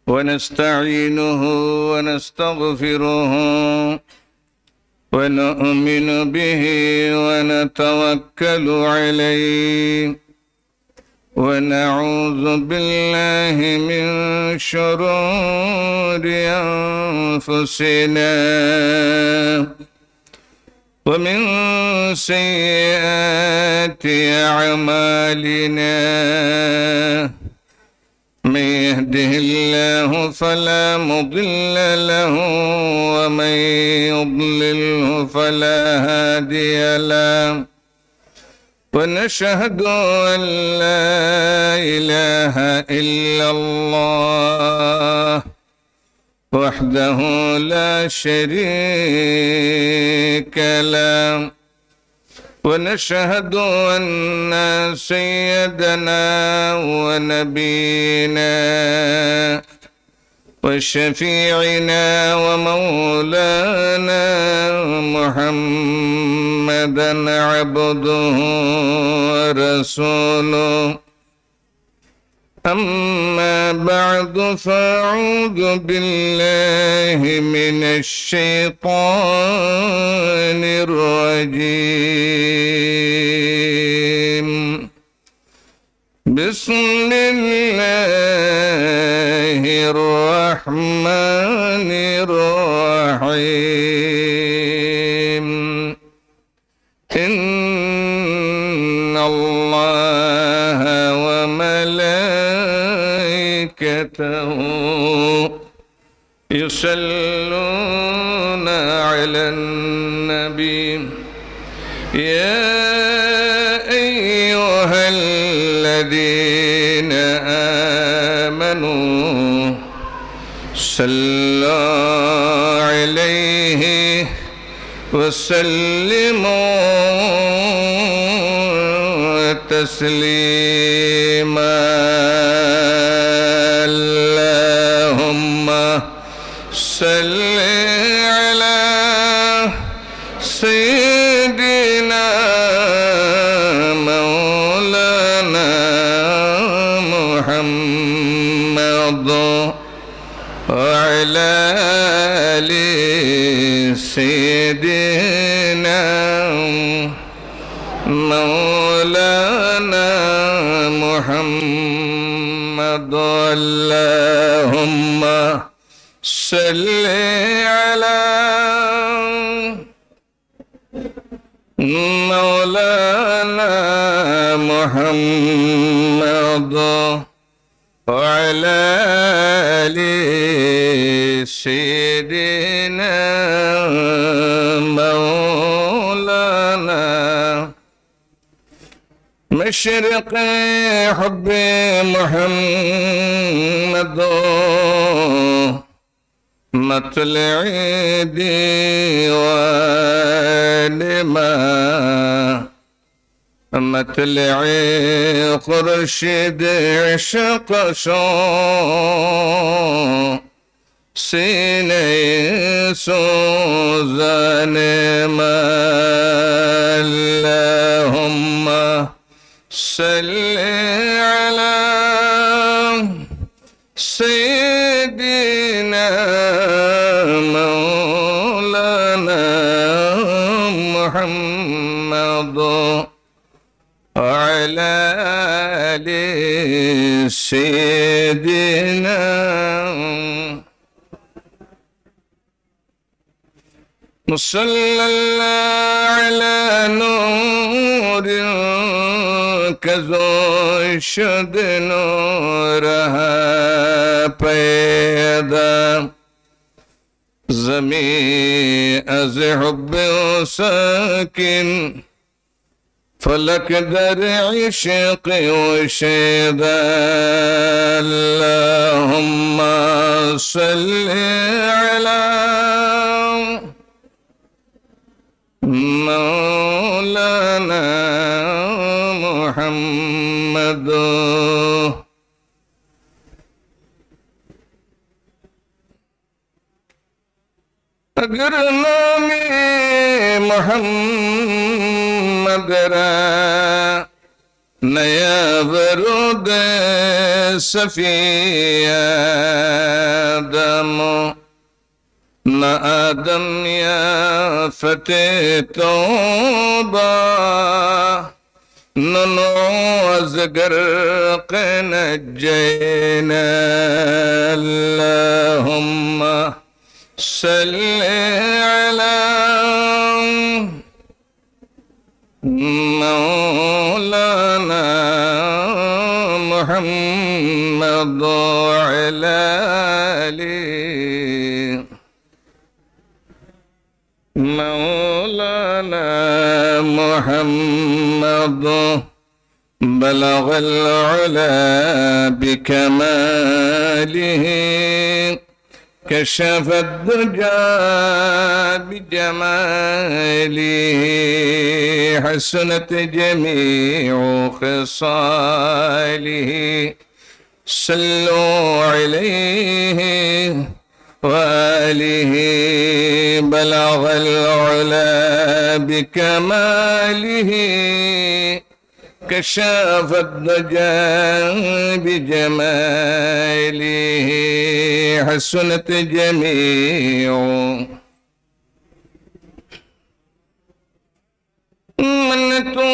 ونستعينه ونستغفره ونؤمن به ونتوكل عليه ونعوذ بالله من شرور أنفسنا ومن سيئات أعمالنا من يهده الله فلا مضل له ومن يضلله فلا هادي له ونشهد أن لا إله إلا الله وحده لا شريك له ونشهد أن سيدنا ونبينا وشفيعنا ومولانا محمدا عبده ورسوله أما بعد فأعوذ بالله من الشيطان الرجيم بسم الله الرحمن الرحيم إن الله وملائكته يصلون على النبي يا أيها الذين آمنوا صلوا عليه وسلموا تسليما اللهم صل على سيدنا مولانا محمد وعلى آل سيدنا مولانا محمد اللهم صل على مولانا محمد وعلى آل سيدنا مولانا مشرق حب محمد مطلع ديوان ما مطلع خورشید عشق سینه سوزان ما اللهم صل على سيدنا مولانا محمد وعلى آل سيدنا صلى الله على نور كزو شد نورها پیدا زمین از حب و ساکن فلک در عشق و شیدا اللهم صل على مولانا محمد اگر نام محمد را नया वरूद सफी आदम न आदम या फतेह तौबा ननो अज़गर नज्जैना अल्लाहुम्मा सल्ली अला मौलाना मुहम्मद अला आली मौलाना मुहम्मद बलगल उला बिकमालिही कशफ दुजा बिजमालिही हसनत जमीउ खिसालिही सल्लु अलैहि वालिही बलगल उला बिकमालिही कशफ दुजा बिजमालिही हसनत जमीउ मन तो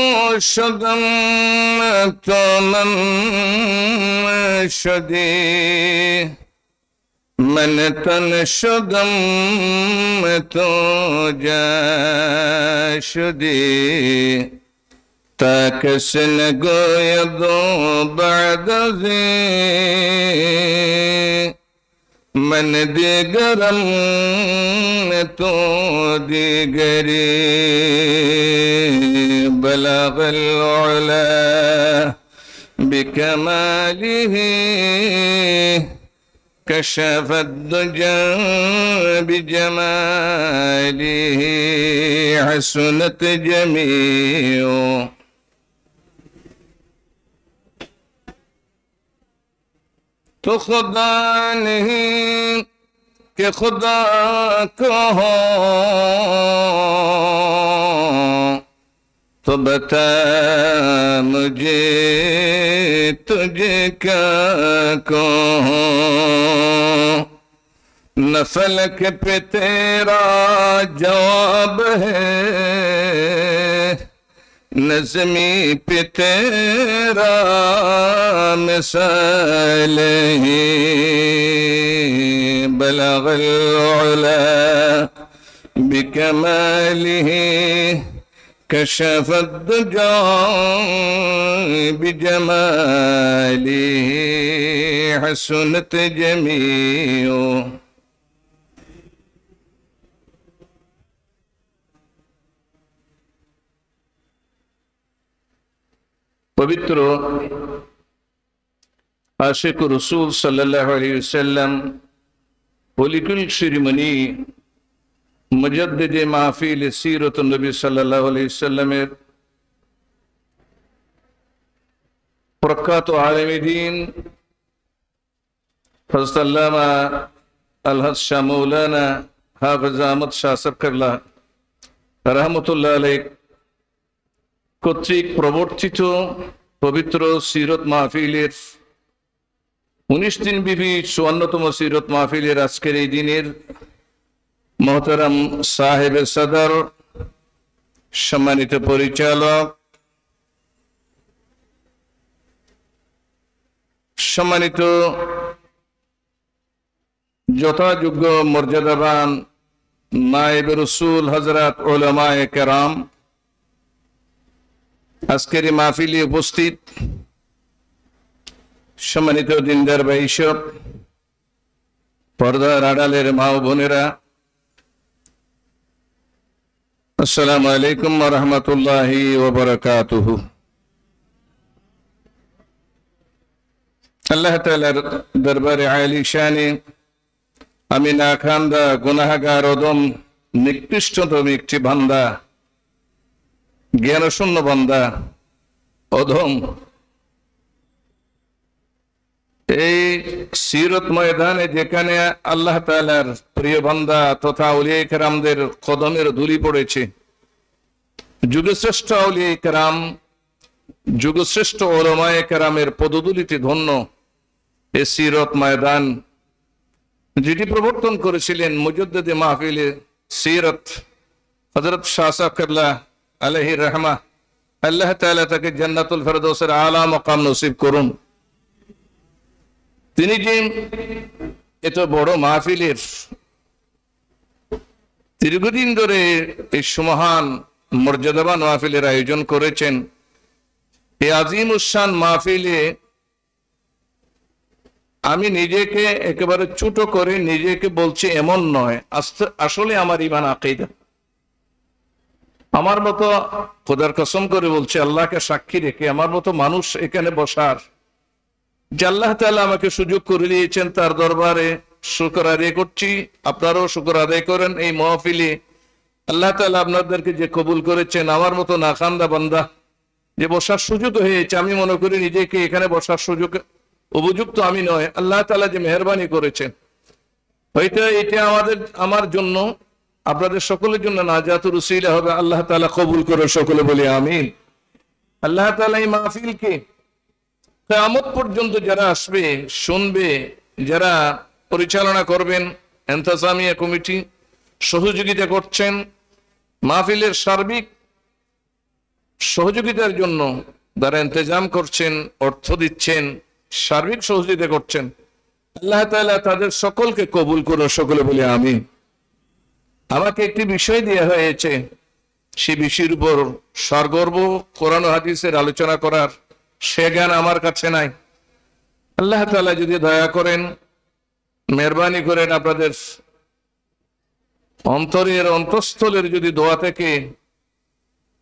शुदम तो मन शुदे मन तन शुदम तो जा शुदे ताकसन गोयदो बअदज़े मन दिगरम तो दिगरे बलगल उला बिकमालिही कशफ दुजा बिजमालिही हसनत जमीउ तो खुदा नहीं कि खुदा को हो तो बता मुझे तुझे क्या कहूँ न फलक पे तेरा जवाब है नज़मी पे तेरा मिसाल है बलगल उला बिकमालिही कशफ दुजा बिजमालिही हसनत जमीउ पवित्र आशिक रसूल सल्लल्लाहु अलैहि वसल्लम पलिकुल शिरोमणि मुजद्दिद महफिल सीरत नबी सल्लल्लाहु अलैहि वसल्लमेर प्रख्यात आलिम दीन हज़रत अल्लामा अलहज शाह मौलाना हाफिज अहमद शाह साहब किबला रहमतुल्लाह अलैह কর্তৃক প্রবর্তিত পবিত্র সিরত মাহফিলের 19 দিন ব্যাপী 54তম সিরত মাহফিলের আজকের এই দিনের মহতারাম সাহেবে সদর সম্মানিত পরিচালক সম্মানিত যথাযোগ্য মর্যাদাবান নায়েবে রাসূল হযরত উলামায়ে কেরাম আজকের এই মাহফিলে উপস্থিত সম্মানিত দিনদার ভাই সব পর্দার আড়ালের মা ও বোনেরা আসসালামু আলাইকুম ওয়া রাহমাতুল্লাহি ওয়া বারাকাতুহু আল্লাহ তাআলার দরবারে আলী শানে আমি নাখান্দা গুনাহগার অদম নিকৃষ্টতম একটি বান্দা জ্ঞানশূন্য বান্দা অধম এই সিরত ময়দানে যেখানে আল্লাহ তাআলার প্রিয় বান্দা তথা আউলিয়া কেরামদের কদমের ধুলি পড়েছে যুগশ্রেষ্ঠ আউলিয়া কেরাম যুগশ্রেষ্ঠ ওলামায়ে কেরামের পদধূলিতে ধন্য এ সিরত ময়দান, যেটি প্রবর্তন করেছিলেন মুজদ্দিদে মাহফিলে সিরত হযরত শাহ সাহেব কিবলা আলাইহি রাহমা। আল্লাহ তাআলা তাকে জান্নাতুল ফেরদৌসের আলা মাকাম নসিব করুন। তিনি যে এত বড় মাহফিলের দীর্ঘদিন ধরে এই সুমহান মর্যাদাবান মাহফিলের আয়োজন করেছেন, এই আজিম উসান মাহফিলে আমি নিজেকে একেবারে ছোট করে নিজেকে বলছি এমন নয়, আসলে আমার ঈমান আকীদা। আমার মতো, খোদার কসম করে বলছি, আল্লাহকে সাক্ষী রেখে, আমার মতো মানুষ এখানে বসার যে আল্লাহ তাআলা আমাকে সুযোগ করে দিয়েছেন, তার দরবারে শুকর আদায় করছি। আপনারাও শুকর আদায় করেন। এই মাহফিলে আল্লাহ তাআলা আপনাদেরকে যে কবুল করেছেন, আমার মতো নাখান্দা বান্দা যে বসার সুযোগ হয়েছে, আমি মনে করি নিজেকে এখানে বসার সুযোগ উপযুক্ত আমি নয়, আল্লাহ তাআলা যে মেহেরবানি করেছেন। হয়তো এটা আমার জন্য, আপনাদের সকলের জন্য নাজাতুর উসিলা হবে। আল্লাহ তাআলা কবুল করে সকলে বলি আমিন। আল্লাহ তাআলা এই মাহফিলকে কিয়ামত পর্যন্ত যারা আসবে, শুনবে, যারা পরিচালনা করবেন, ইন্তেজামিয়া কমিটি সহযোগিতা করছেন, মাহফিলের সার্বিক সহযোগিতার জন্য যারা ইন্তেজাম করছেন, অর্থ দিচ্ছেন, সার্বিক সহযোগিতা করছেন, আল্লাহ তাআলা তাদের সকলকে কবুল করে সকলে বলি আমিন। আমাকে একটি বিষয় দেওয়া হয়েছে, সে বিষয়ের উপর সরগর্ব কোরআন ও হাদিসের আলোচনা করার সে জ্ঞান আমার কাছে নাই। আল্লাহ তাআলা যদি দয়া করেন, মেহরবানি করেন, আপনাদের অন্তরের অন্তঃস্থলের যদি দোয়া থেকে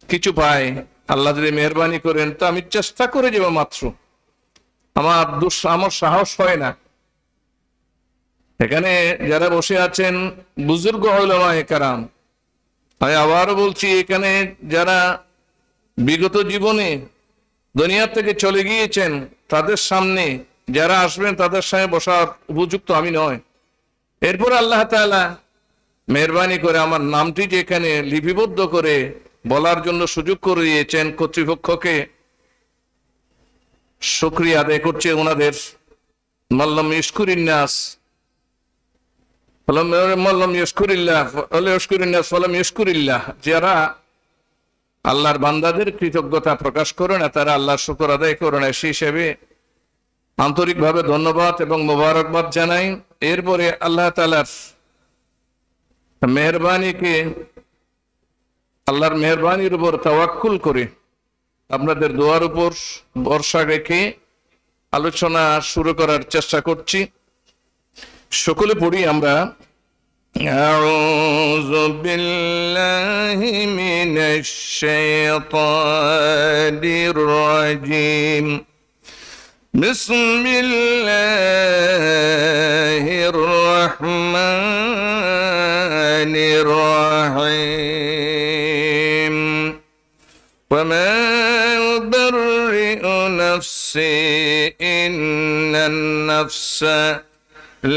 কিছু পাই, আল্লাহ যদি মেহরবানি করেন, তো আমি চেষ্টা করে যাব মাত্র। আমার সাহস হয় না। এখানে যারা বসে আছেন বুজুর্গ উলামায়ে কেরাম, আমি আবারও বলছি, এখানে যারা বিগত জীবনে দুনিয়া থেকে চলে গিয়েছেন, তাদের সামনে যারা আসবেন, তাদের সামনে বসার উপযুক্ত আমি নয়। এরপর আল্লাহ তাআলা মেহরবানি করে আমার নামটি যে এখানে লিপিবদ্ধ করে বলার জন্য সুযোগ করে দিয়েছেন, কর্তৃপক্ষকে শুকরিয়া আদায় করছে ওনাদের। মাল্লাম ইশকুরিন নাস মাল্লাম ইশকুরিল্লাহ ফালাম ইশকুরিল্লাহ, যারা আল্লাহর বান্দাদের কৃতজ্ঞতা প্রকাশ করে না, তারা আল্লাহর শুকর আদায় করে না। সেই হিসেবে আন্তরিকভাবে ধন্যবাদ এবং মোবারকবাদ জানাই। এরপরে আল্লাহ তাআলার মেহরবানিকে, আল্লাহর মেহরবানির উপর তাওয়াক্কুল করে আপনাদের দোয়ার উপর ভরসা রেখে আলোচনা শুরু করার চেষ্টা করছি। সকলে পড়ি আমরা, আউযু বিল্লাহি মিনাশ শাইতানির রাজীম, বিসমিল্লাহির রাহমানির রাহিম, ওয়া মা উবাররি'ু নাফসি ইন্নান নাফসা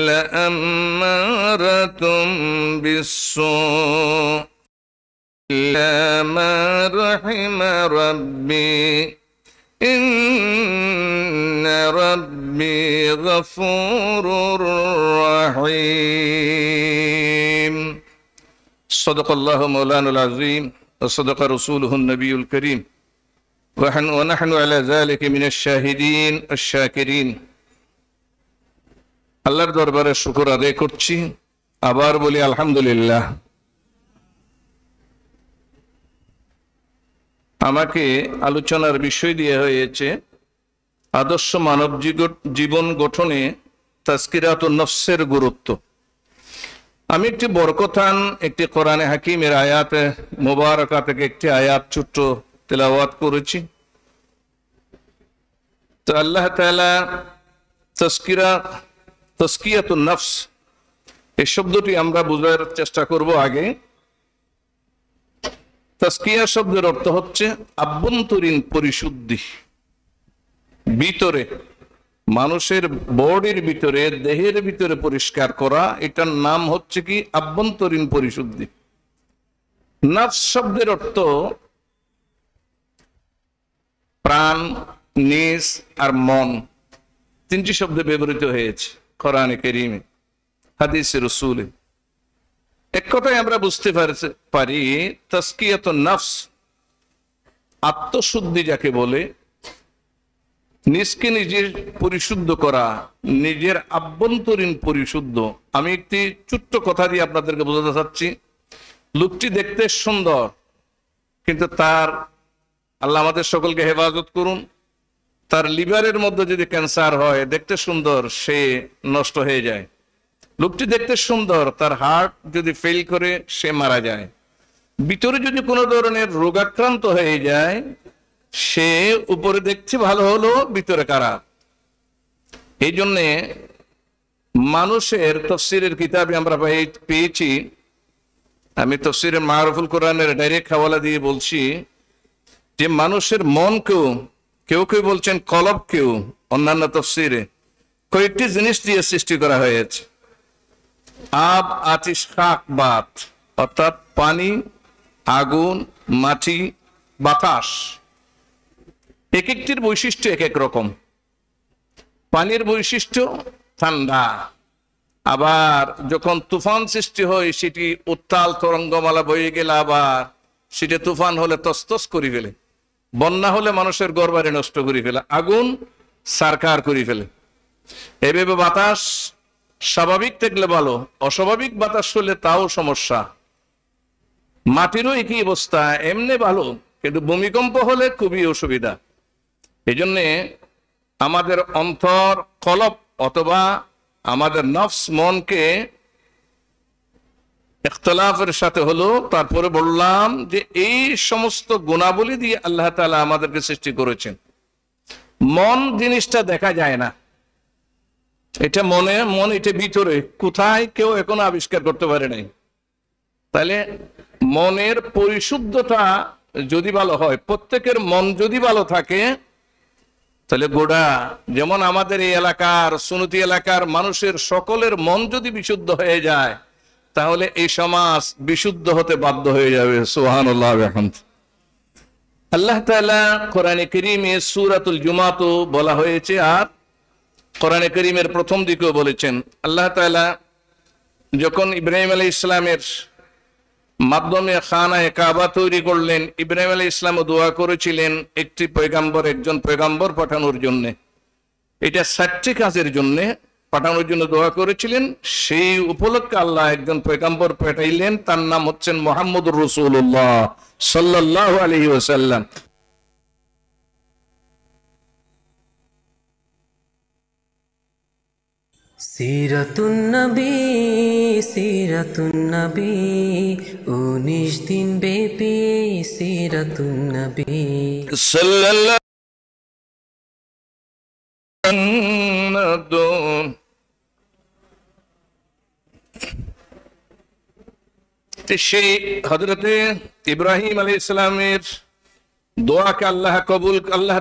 লাআম্মারাতুম বিস-সূ' ইল্লা মা রাহিমা রাব্বি ইন্না রাব্বি গফুরুর রাহিম। সাদাকাল্লাহু মাওলানাল আযীম ওয়া সাদাকা রাসূলুহুন নবিয়্যুল কারীম ওয়া নাহনু আলা যালিকা মিনাশ শাহিদিন ওয়াশ শাকিরিন। আল্লাহর দরবারে শুকর আদায় করছি, আবার বলি আলহামদুলিল্লাহ। আমাকে আলোচনার বিষয় দেওয়া হয়েছে আদর্শ মানব জীবন গঠনে তাজকিরাতুন নফসের গুরুত্ব। আমি একটি বরকতান, একটি কোরআনে হাকিমের আয়াতে মুবারাকা থেকে একটি আয়াত ছোট্ট তেলাওয়াত করেছি। তো আল্লাহ তাআলা তাজকিয়াতুন নফস এই শব্দটি আমরা বোঝার চেষ্টা করব। আগে তাজকিয়া শব্দের অর্থ হচ্ছে আভ্যন্তরীণ পরিশুদ্ধি, ভিতরে মানুষের বডির ভিতরে, দেহের ভিতরে পরিষ্কার করা, এটার নাম হচ্ছে কি আভ্যন্তরীণ পরিশুদ্ধি। নফস শব্দের অর্থ প্রাণ, নিজ আর মন, তিনটি শব্দ ব্যবহৃত হয়েছে কোরআনে কারীমে, হাদিসে রাসূলে। এক কথায় আমরা বুঝতে পারি তাসকিয়াতুন নফস, আত্মশুদ্ধি যাকে বলে, নিজকে নিজের পরিশুদ্ধ করা, নিজের আভ্যন্তরীণ পরিশুদ্ধ। আমি একটি ছোট্ট কথা দিয়ে আপনাদেরকে বোঝাতে চাচ্ছি। লোকটি দেখতে সুন্দর, কিন্তু তার, আল্লাহ আমাদের সকলকে হেফাজত করুন, তার লিভারের মধ্যে যদি ক্যান্সার হয়, দেখতে সুন্দর, সে নষ্ট হয়ে যায়। লোকটি দেখতে সুন্দর, তার হার্ট যদি ফেল করে সে মারা যায়। ভিতরে যদি কোনো ধরনের রোগাক্রান্ত হয়ে যায়, সে উপরে দেখতে ভালো হলো, ভিতরে খারাপ। এই জন্যে মানুষের তফসিরের কিতাবে আমরা পেয়েছি, আমি তফসিরে মারুফুল কোরআনের ডাইরেক্ট হাওয়ালা দিয়ে বলছি, যে মানুষের মনকেও কেউ কেউ বলছেন কলবকেও, অন্যান্য তফসিরে কয়েকটি জিনিস দিয়ে সৃষ্টি করা হয়েছে। আব, আতিশ, খাক, বাত, অর্থাৎ পানি, আগুন, মাটি, বাতাস। এক একটির বৈশিষ্ট্য এক এক রকম। পানির বৈশিষ্ট্য ঠান্ডা, আবার যখন তুফান সৃষ্টি হয় সেটি উত্তাল তরঙ্গমালা বয়ে গেলে আবার সেটা তুফান হলে তস্তস করে ফেলে, বন্যা হলে মানুষের ঘরবাড়ি নষ্ট করে ফেলে, আগুন সারকার করে ফেলে। এভাবে বাতাস স্বাভাবিক থাকলে ভালো, অস্বাভাবিক বাতাস হলে তাও সমস্যা। মাটিরও একই অবস্থা, এমনি ভালো, কিন্তু ভূমিকম্প হলে খুবই অসুবিধা। এই জন্যে আমাদের অন্তর কলব অথবা আমাদের নফস, মনকে ইখতিলাফের সাথে হলো। তারপরে বললাম যে এই সমস্ত গুণাবলী দিয়ে আল্লাহ তাআলা আমাদেরকে সৃষ্টি করেছেন। মন জিনিসটা দেখা যায় না, এটা মন এটা ভিতরে, কোথায় কেউ এখনো আবিষ্কার করতে পারে নাই। তাহলে মনের পরিশুদ্ধতা যদি ভালো হয়, প্রত্যেকের মন যদি ভালো থাকে, তাহলে গোড়া, যেমন আমাদের এই এলাকার, সুন্নতি এলাকার মানুষের সকলের মন যদি বিশুদ্ধ হয়ে যায়, তাহলে এই সমাজ বিশুদ্ধ হতে বাধ্য হয়ে যাবে। সুবহানাল্লাহ। আল্লাহ তাআলা কোরআনে কারীমে সূরাতুল জুমাতো বলা হয়েছে, আর কোরআনে কারীমের প্রথম দিকেও বলেছেন। আল্লাহ তাআলা যখন ইব্রাহিম আলাইহিস সালামের মাধ্যমে খানায়ে কাবা তৈরি করলেন, ইব্রাহিম আলাইহিস সালামও দোয়া করেছিলেন একটি পয়গাম্বর, একজন পয়গাম্বর পাঠানোর জন্য। এটা 7টি কাজের জন্য পাঠানোর জন্য দোয়া করেছিলেন। সেই উপলক্ষে আল্লাহ একজন পয়গাম্বর পাঠাইলেন, তার নাম হচ্ছেন মুহাম্মদুর রাসূলুল্লাহ সাল্লাল্লাহু আলাইহি ওয়াসাল্লাম। সিরাতুন নবী, সিরাতুন নবী, 19 দিন ব্যাপী সিরাতুন নবী সাল্লাল্লাহু সেই হযরতে ইব্রাহিম আলাইহিস সালামের দোয়াকে আল্লাহ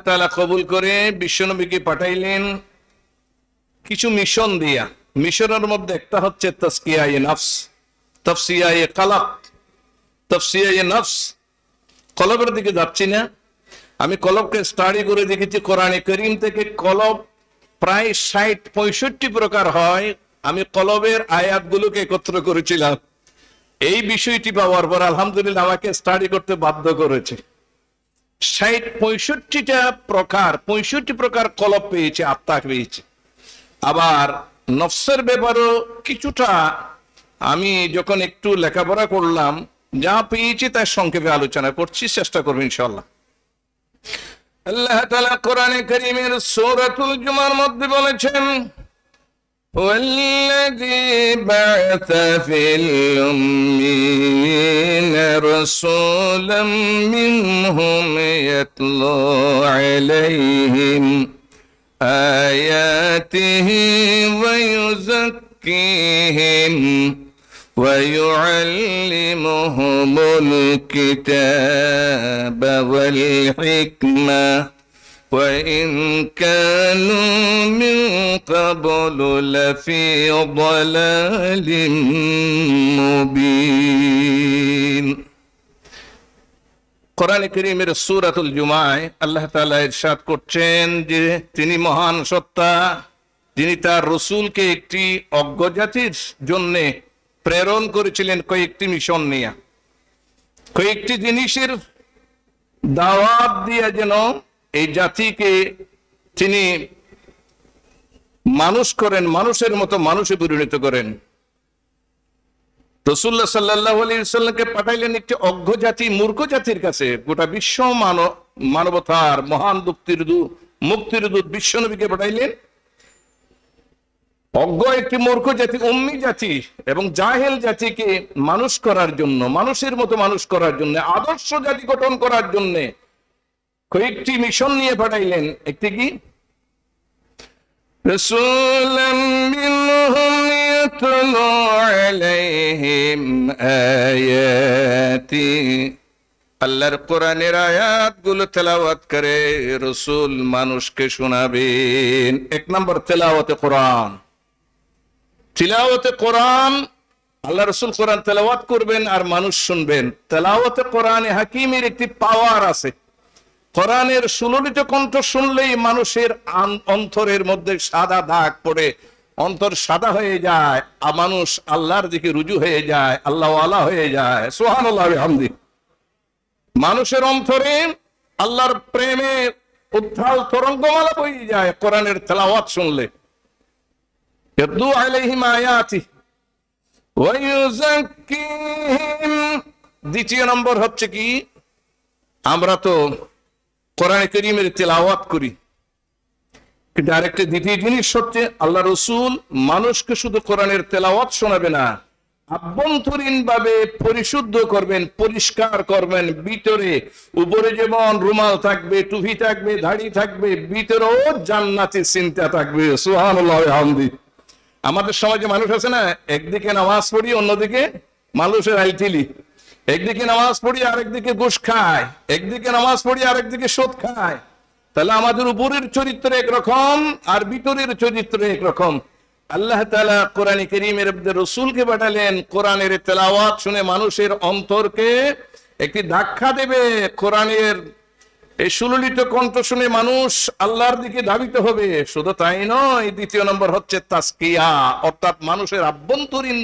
তাআলা কবুল করে বিশ্বনবীকে পাঠাইলেন কিছু মিশন দিয়া। মিশনের মধ্যে একটা হচ্ছে তাসকিয়ায়ে নফস, তাফসিয়ায়ে কলব, তাফসিয়ায়ে নফস। কলবের দিকে যাচ্ছি না, আমি কলবকে স্টাডি করে দেখেছি। কোরআনে কারীম থেকে কলব প্রায় 60-65 প্রকার হয়। আমি কলবের আয়াতগুলোকে একত্র করেছিলাম। এই বিষয়টি পাওয়ার পর আলহামদুলিল্লাহ আমাকে স্টাডি করতে বাধ্য করেছে। 60-65টা প্রকার, 65 প্রকার কলব পেয়েছে, আত্মা পেয়েছে। আবার নফসের ব্যাপারেও কিছুটা আমি যখন একটু লেখাপড়া করলাম, যা পেয়েছি তার সংক্ষেপে আলোচনা করছি, চেষ্টা করব ইনশাআল্লাহ। আল্লাহ তাআলা কোরআনে কারীমের সূরাতুল জুমার মধ্যে বলেছেন, ওয়াল্লাযী বা'আসা ফিল উম্মিয়িনা রাসূলাম মিনহুম ইয়াতলু আলাইহিম আয়াতিহি ওয়া ইউযাক্কিহিম ওয়া ইউআল্লিমুহুমুল কিতাবা ওয়াল হিকমা ওয়া ইন কানু মিন ক্বাবলু লাফি দালালিম মুবিন। কোরআনে কারীমের সূরাতুল জুমায় আল্লাহ তাআলা ইরশাদ করছেন যে তিনি মহান সত্তা, যিনি তার রাসূলকে একটি অজ্ঞ জাতির জন্য প্রেরণ করেছিলেন কয়েকটি মিশন নিয়ে, কয়েকটি জিনিসের দাওয়াত দিয়ে যেন এই জাতিকে তিনি মানুষ করেন, মানুষের মতো মানুষে পরিণত করেন। রাসূলুল্লাহ সাল্লাল্লাহু আলাইহি ওয়াসাল্লামকে পাঠাইলেন একটি অজ্ঞ জাতি, মূর্খ জাতির কাছে। গোটা বিশ্ব মানবতার মহান মুক্তির দূত বিশ্বনবীকে পাঠাইলেন অজ্ঞ একটি মূর্খ জাতি, উম্মি জাতি এবং জাহেল জাতিকে মানুষ করার জন্য, মানুষের মতো মানুষ করার জন্য, আদর্শ জাতি গঠন করার জন্য কয়েকটি মিশন নিয়ে পাঠাইলেন। একটি কি? রাসূলাম মিনহুম ইয়াতলু আলাইহিম আয়াতি, আল্লাহর কোরআনের আয়াতগুলো তেলাওয়াত করে রাসূল মানুষকে শোনাবেন। এক নম্বর তেলাওয়াতে কোরআন। তিলাওয়াতে কোরআন, আল্লাহ রাসূল কোরআন তেলাওয়াত করবেন আর মানুষ শুনবেন। তেলাওয়াতে কোরআনে হাকিমের একটি পাওয়ার আছে। কোরআনের সুললিত কণ্ঠ শুনলেই মানুষের অন্তরের মধ্যে সাদা দাগ পড়ে, অন্তর সাদা হয়ে যায়, আর মানুষ আল্লাহর দিকে রুজু হয়ে যায়, আল্লাহওয়ালা হয়ে যায়। সুবহানাল্লাহ ওয়া বিহামদিহি। মানুষের অন্তরে আল্লাহর প্রেমে উত্থাল তরঙ্গমালা বয়ে যায় কোরআনের তেলাওয়াত শুনলে। ইয়াতলু আলাইহিম আয়াতি ওয়া ইউযাক্কিহিম। দ্বিতীয় নম্বর হচ্ছে কি, আমরা তো কোরআনে কারীমের তেলাওয়াত করি, কিন্তু আরেকটা দ্বিতীয় জিনিস হচ্ছে আল্লাহ রাসূল মানুষকে শুধু কোরআনের তেলাওয়াত শোনাবে না, আভ্যন্তরীণ ভাবে পরিশুদ্ধ করবেন, পরিষ্কার করবেন। ভিতরে উপরে যেমন রুমাল থাকবে, টুপি থাকবে, দাড়ি থাকবে, ভিতরেও জান্নাতি চিন্তা থাকবে। সুবহানাল্লাহ ওয়া বিহামদিহি। আমাদের সমাজে মানুষ আছে না, একদিকে নামাজ পড়ি, অন্যদিকে মানুষের আইটিলি, একদিকে নামাজ পড়ি আরেকদিকে ঘুষ খায়, একদিকে নামাজ পড়ি আরেকদিকে সুদ খায়। তাহলে আমাদের উপরের চরিত্র একরকম আর ভিতরের চরিত্র একরকম। আল্লাহ তাআলা কোরআনে কারীমের মধ্যে রাসূলকে পাঠালেন কোরআনের তেলাওয়াত শুনে মানুষের অন্তরকে একটি ধাক্কা দেবে। কোরআনের এই সুললিত কণ্ঠ শুনে মানুষ আল্লাহর দিকে ধাবিত হবে। শুধু তাই নয়, দ্বিতীয় নম্বর হচ্ছে তাসকিয়া, অর্থাৎ মানুষের আভ্যন্তরীণ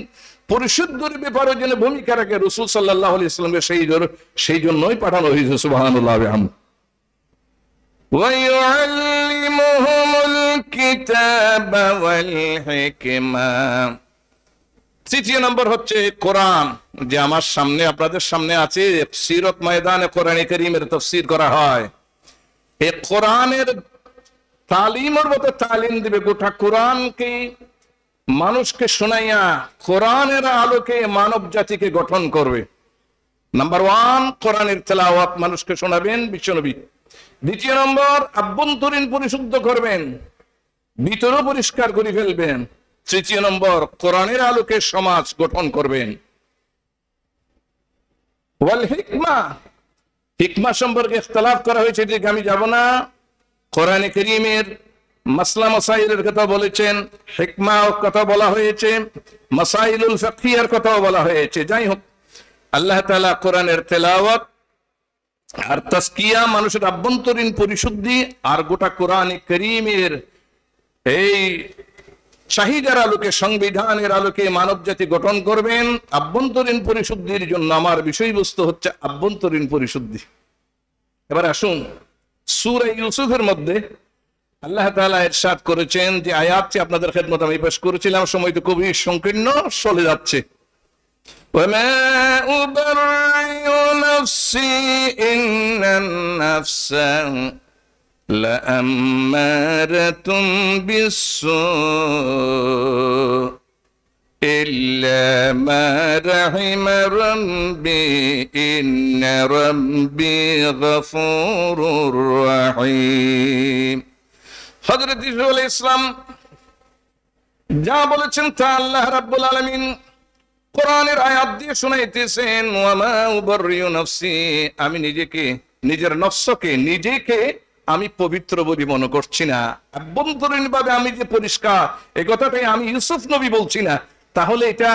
পরিশুদ্ধের ব্যাপারে যেন ভূমিকা রাখে। রাসূল সাল্লাল্লাহু আলাইহি ওয়াসাল্লামকে সেই জন্যই পাঠানো হয়েছে। সুবহানাল্লাহ ওয়া বিহামদিহি। ওয়া ইউআল্লিমুহুমুল কিতাবা ওয়াল হিকমা। তৃতীয় নম্বর হচ্ছে কোরআন, যে আমার সামনে, আপনাদের সামনে আছে। সিরত ময়দানে কোরআনে কারীমের তাফসীর করা হয়। এই কোরআনের তালিমের মতো তালিম দিবে, গোটা কোরআনকে মানুষকে শোনাইয়া কোরআনের আলোকে মানব জাতিকে গঠন করবে। নাম্বার 1, কোরআনের তেলাওয়াত মানুষকে শোনাবেন বিশ্বনবী। দ্বিতীয় নম্বর, আভ্যন্তরীণ পরিশুদ্ধ করবেন, ভিতরও পরিষ্কার করে ফেলবেন। তৃতীয় নম্বর, কোরআনের আলোকে সমাজ গঠন করবেন। ওয়াল হিকমা, হিকমা সম্পর্কে ইখতিলাফ করা হয়েছে, এদিকে আমি যাব না। কোরআনে কারীমের মাসলা মাসাইলের কথা বলেছেন, হিকমা কথা বলা হয়েছে, মাসাইলুল ফিকহিয়ার কথাও বলা হয়েছে। যাই হোক, আল্লাহ তাআলা কোরআনের তেলাওয়াত আর তাসকিয়া, মানুষের আভ্যন্তরীণ পরিশুদ্ধি আর গোটা কোরআনে কারীমের এই চাহিদার আলোকে, সংবিধানের আলোকে মানব জাতি গঠন করবেন। আভ্যন্তরীণ পরিশুদ্ধির জন্য আমার বিষয়বস্তু হচ্ছে আভ্যন্তরীণ পরিশুদ্ধি। এবার আসুন, সূরা ইউসুফের মধ্যে আল্লাহ তাআলা ইরশাদ করেছেন যে আয়াতটি আপনাদের খেদমতে আমি পেশ করেছিলাম, সময় তো খুবই সংকীর্ণ চলে যাচ্ছে। وما أبرئ نفسي إن النفس لأمارة بالسوء إلا ما رحم ربي إن ربي غفور رحيم। হযরত ইউসুফ আলাইহিস সালাম যা বলেছেন তা আল্লাহ রাব্বুল আলামিন কোরআনের আয়াত দিয়ে শোনাইতেছেন। ওয়ামা উবাররিউ নাফসি, আমি নিজেকে, নিজের নফসকে, নিজেকে আমি পবিত্র বলে মনে করছি না। আভ্যন্তরীণ ভাবে আমি যে পরিষ্কার, এই কথাটাই আমি ইউসুফ নবী বলছি না। তাহলে এটা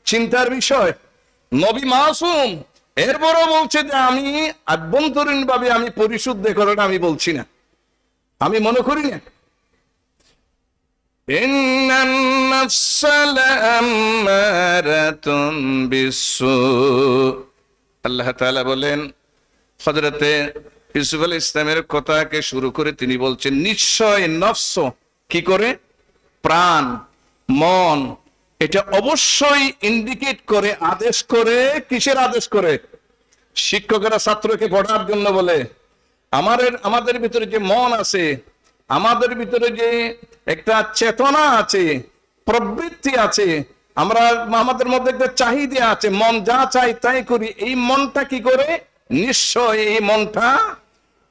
চিন্তার বিষয়। নবী মাসুম, এরপরও বলছে যে আমি আভ্যন্তরীণ ভাবে আমি পরিশুদ্ধ করেন আমি বলছি না, আমি মনে করি না। ইন্নান নাফসা লাআম্মারাতুন বিসসু, আল্লাহ তাআলা বলেন হযরতে ইউসুফ আলাইহিস ইসলামের কথাকে শুরু করে তিনি বলছেন নিশ্চয় নফস কি করে, প্রাণ, মন, এটা অবশ্যই ইন্ডিকেট করে, আদেশ করে। কিসের আদেশ করে? শিক্ষকেরা ছাত্রকে পড়ার জন্য বলে আমাদের ভিতরে যে মন আছে, আমাদের ভিতরে যে একটা চেতনা আছে, প্রবৃত্তি আছে, আমাদের মধ্যে একটা চাহিদা আছে, মন যা চাই তাই করি। এই মনটা কি করে? নিশ্চয় এই মনটা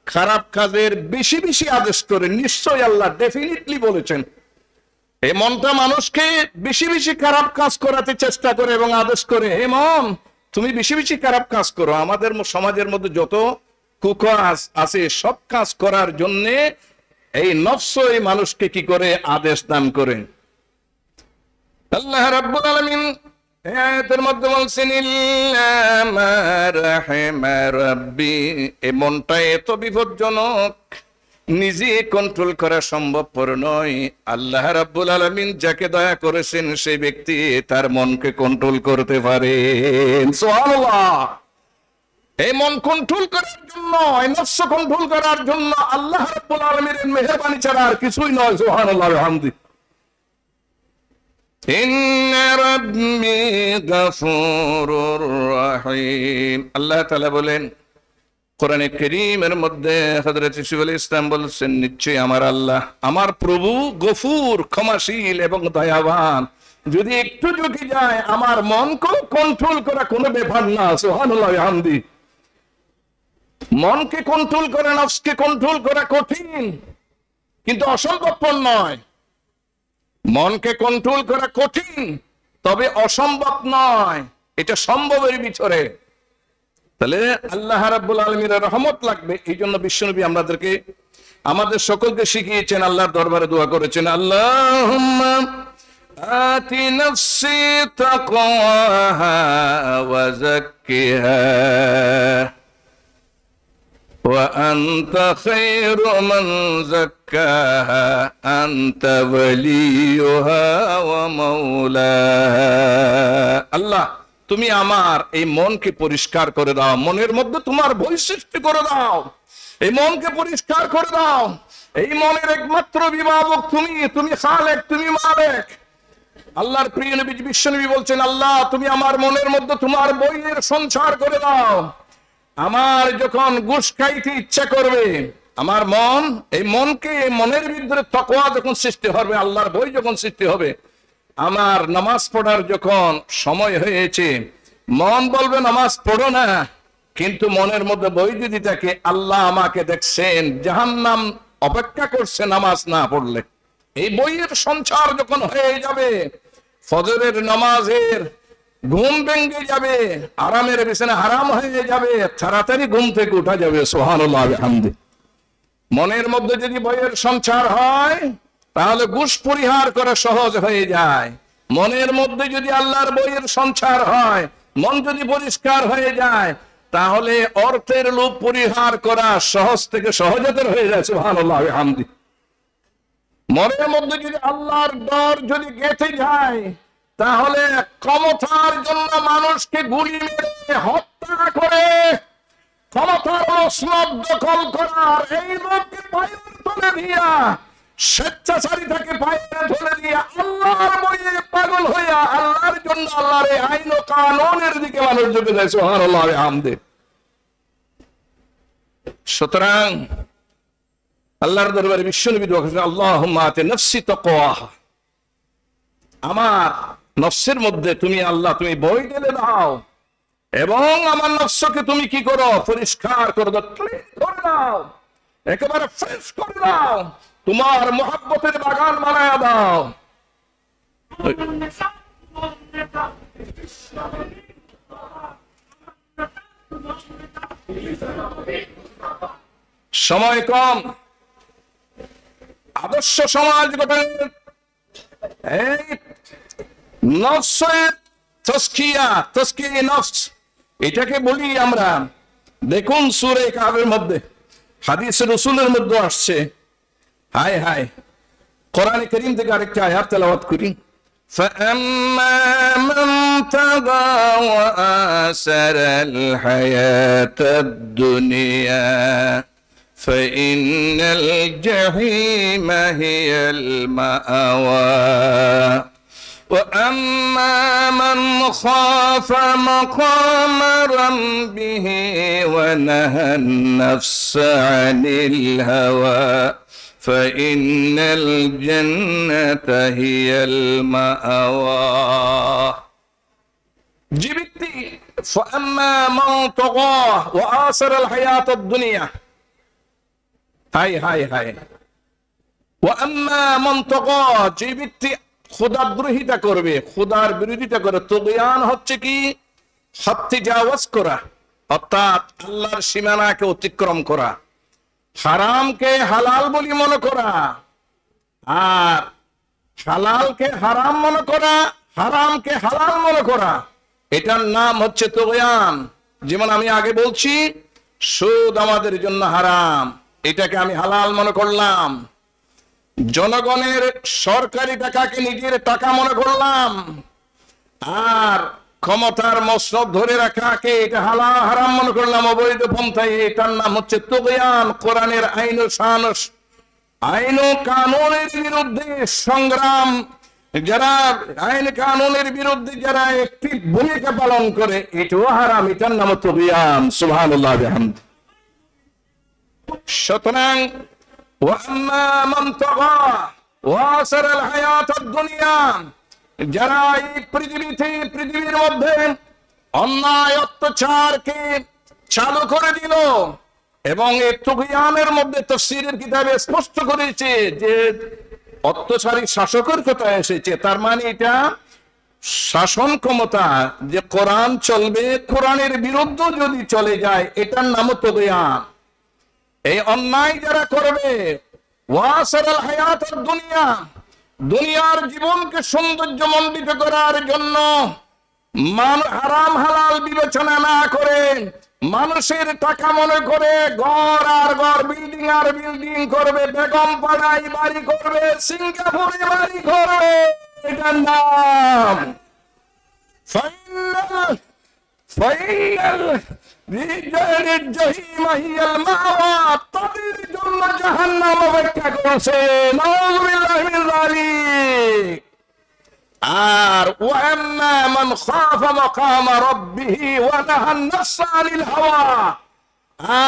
খারাপ কাজের বেশি বেশি আদেশ করে। নিশ্চয় আল্লাহ ডেফিনিটলি বলেছেন এই মনটা মানুষকে বেশি বেশি খারাপ কাজ করাতে চেষ্টা করে এবং আদেশ করে, হে মন তুমি বেশি বেশি খারাপ কাজ করো। আমাদের সমাজের মধ্যে যত কুকাজ আছে সব কাজ করার জন্য এই নফস এই মানুষকে কি করে আদেশ দান করেন। আল্লাহ রাব্বুল আলামিন এই আয়াতের মধ্যে বলছেন ইল্লা মা রাহিমা রাব্বি, এই মনটা এত বিপজ্জনক নিজে কন্ট্রোল করা সম্ভবপর নয়। আল্লাহ রাব্বুল আলামিন যাকে দয়া করেছেন সেই ব্যক্তি তার মনকে কন্ট্রোল করতে পারেন। সুবহানাল্লাহ। এই মন কন্ট্রোল করার জন্য, এই নফস কন্ট্রোল করার জন্য আল্লাহ রাব্বুল আলামিনের মেহেরবানি ছাড়া আর কিছুই নয়। সুবহানাল্লাহ ওয়া বিহামদিহি। ইন্না রাব্বি গফুরুর রহিম, আল্লাহ তাআলা বলেন কোরআনে কারীমের মধ্যে হযরত ইউসুফ আলাইহিস সালাম বলেছেন নিশ্চয়ই আমার আল্লাহ, আমার প্রভু গফুর, ক্ষমাশীল এবং দয়াবান। যদি একটু ঝুঁকে যায় আমার মনকে কন্ট্রোল করা কোনো ব্যাপার না। সুবহানাল্লাহ ওয়া বিহামদিহি। মনকে কন্ট্রোল করা, নফসকে কন্ট্রোল করা কঠিন কিন্তু অসম্ভবপর নয়। মনকে কন্ট্রোল করা কঠিন তবে অসম্ভব নয়, এটা সম্ভবের ভিতরে। তাহলে আল্লাহ রাব্বুল আলামিনের রহমত লাগবে। এই জন্য বিশ্বনবী আমাদের সকলকে শিখিয়েছেন, আল্লাহর দরবারে দোয়া করেছেন আল্লাহুম্মা আতি নাফসি তাকওয়াহা ওয়া যাক্কিহা ওয়া আনতা খায়রু মান যাক্কাহা আনতা ওয়ালিয়ুহা ওয়া মাওলাহা। আল্লাহ তুমি আমার এই মনকে পরিষ্কার করে দাও, মনের মধ্যে তোমার ভয় সৃষ্টি করে দাও, এই মনকে পরিষ্কার করে দাও। এই মনের একমাত্র অভিভাবক তুমি, তুমি খালেক, তুমি মালিক। আল্লাহর প্রিয় নবী বিশ্বনবী বলছেন আল্লাহ তুমি আমার মনের মধ্যে তোমার বইয়ের সঞ্চার করে দাও। আমার যখন ঘুষ খাইতে ইচ্ছা করবে আমার মন, এই মনকে, মনের ভিতরে তাকওয়া যখন সৃষ্টি হবে, আল্লাহর ভয় যখন সৃষ্টি হবে, আমার নামাজ পড়ার যখন সময় হয়েছে মন বলবে নামাজ পড়ো না, কিন্তু মনের মধ্যে ভয় যদি থাকে আল্লাহ আমাকে দেখছেন, জাহান্নাম অপেক্ষা করছে নামাজ না পড়লে। এই বইয়ের সঞ্চার যখন হয়ে যাবে, ফজরের নামাজের ঘুম ভেঙে যাবে, আরামের বিছানা হারাম হয়ে যাবে, তাড়াতাড়ি ঘুম থেকে উঠা যাবে। সুবহানাল্লাহ ওয়া বিহামদিহি। মনের মধ্যে যদি বইয়ের সঞ্চার হয় তাহলে ঘুষ পরিহার করা সহজ হয়ে যায়। মনের মধ্যে যদি আল্লাহর বইয়ের সঞ্চার হয়, মন যদি পরিষ্কার হয়ে যায় তাহলে অর্থের লোভ পরিহার করা সহজ থেকে সহজতর হয়ে যায়। সুবহানাল্লাহ ওয়া বিহামদিহি। মনের মধ্যে যদি আল্লাহর ডর যদি গেঁথে যায় তাহলে ক্ষমতার জন্য মানুষকে গুলি মেরে হত্যা করে ক্ষমতার মসনদ দখল করার এই লোককে পায়ের তলে দিয়া, স্বেচ্ছাচারী তাকে পায়ের তলে দিয়া আল্লাহর বইয়ে পাগল হইয়া আল্লাহর জন্য আল্লাহর আইন ও কানুনের দিকে মানুষ ঝুঁকে যায়। সুবহানাল্লাহ ওয়া বিহামদিহি। সুতরাং আল্লাহর দরবারে বিশ্বনবী দোয়া করেছেন আল্লাহুম্মা আতি নাফসি তাকওয়াহা, আমার নফসের মধ্যে তুমি আল্লাহ তুমি ভয় ঢেলে দাও এবং আমার নফসকে তুমি কি করো, পরিষ্কার করে দাও, ক্লিন করে দাও, একেবারে ফ্রেশ করে দাও, তোমার মহব্বতের বাগান বানায় দাও। সময় কম, আদর্শ সমাজ গঠনের এই নফসের তাজকিয়া নফস, এটাকে বলি আমরা। দেখুন সূরা কাহফের মধ্যে, হাদিসে রাসূলের মধ্যে আসছে। হায় হায়, কোরআনে কারীম থেকে আরেকটা আয়াত তেলাওয়াত করি। فأما من طغى وآثر الحياة الدنيا فإن الجحيم هي المأوى وأما من خاف مقام ربه ونهى النفس عن الهوى فإن الجنة هي المأوى যে ব্যক্তি فأما من طغى وآثر الحياة الدنيا হায় হায় হায় وأما من طغى যে ব্যক্তি খোদাদ্রোহিতা করবে, খোদার বিরোধিতা করে। তুগয়ান হচ্ছে কি? হদ্দে জাওয়াজ করা, অর্থাৎ আল্লাহর সীমানাকে অতিক্রম করা, হারামকে হালাল বলি মনে করা, আর হালালকে হারাম মনে করা, হারামকে হালাল মনে করা, এটার নাম হচ্ছে তুগয়ান। যেমন আমি আগে বলছি, সুদ আমাদের জন্য হারাম, এটাকে আমি হালাল মনে করলাম। জনগণের সরকারি টাকাকে নিজের টাকা মনে করলাম, আর ক্ষমতার মসনদ ধরে রাখাকে এটা হালাল হারাম মনে করলাম, অবৈধ পন্থায়। এটার নাম হচ্ছে তুগয়ান। কোরআনের আইন ও কানুনের বিরুদ্ধে সংগ্রাম, যারা আইন কানুনের বিরুদ্ধে যারা একটি ভূমিকা পালন করে, এটাও হারাম, এটার নাম তুগয়ান। সুবহানাল্লাহ বিহামদি। সুতরাং وأما من طغى وآثر الحياة الدنيا, যারা এই পৃথিবীর মধ্যে অন্যায় অত্যাচারকে চালু করে দিল, এবং এই তুগয়ানের মধ্যে তাফসীরের কিতাবে স্পষ্ট করেছে যে অত্যাচারী শাসকের কথা এসেছে, তার মানে এটা শাসন ক্ষমতা, যে কোরআন চলবে, কোরআনের বিরুদ্ধে যদি চলে যায়, এটার নাম তুগয়ান। এই অন্যায় যারা করবে, ওয়াসারাল হায়াতুদ দুনিয়া, দুনিয়ার জীবনকে সৌন্দর্যমণ্ডিত করার জন্য হারাম হালাল বিবেচনা না করে মানুষের টাকা মনে করে ঘর আর ঘর, বিল্ডিং আর বিল্ডিং করবে, বেগম পাড়ায় বাড়ি করবে, সিঙ্গাপুরে বাড়ি করবে, এটার নাম তাদের জন্য জাহান্নাম অপেক্ষা করছে। আর ওয়াম্মা মান খাফা মাকামা রাব্বিহি ওয়া নাহা আন-নাফসা আনিল হাওয়া,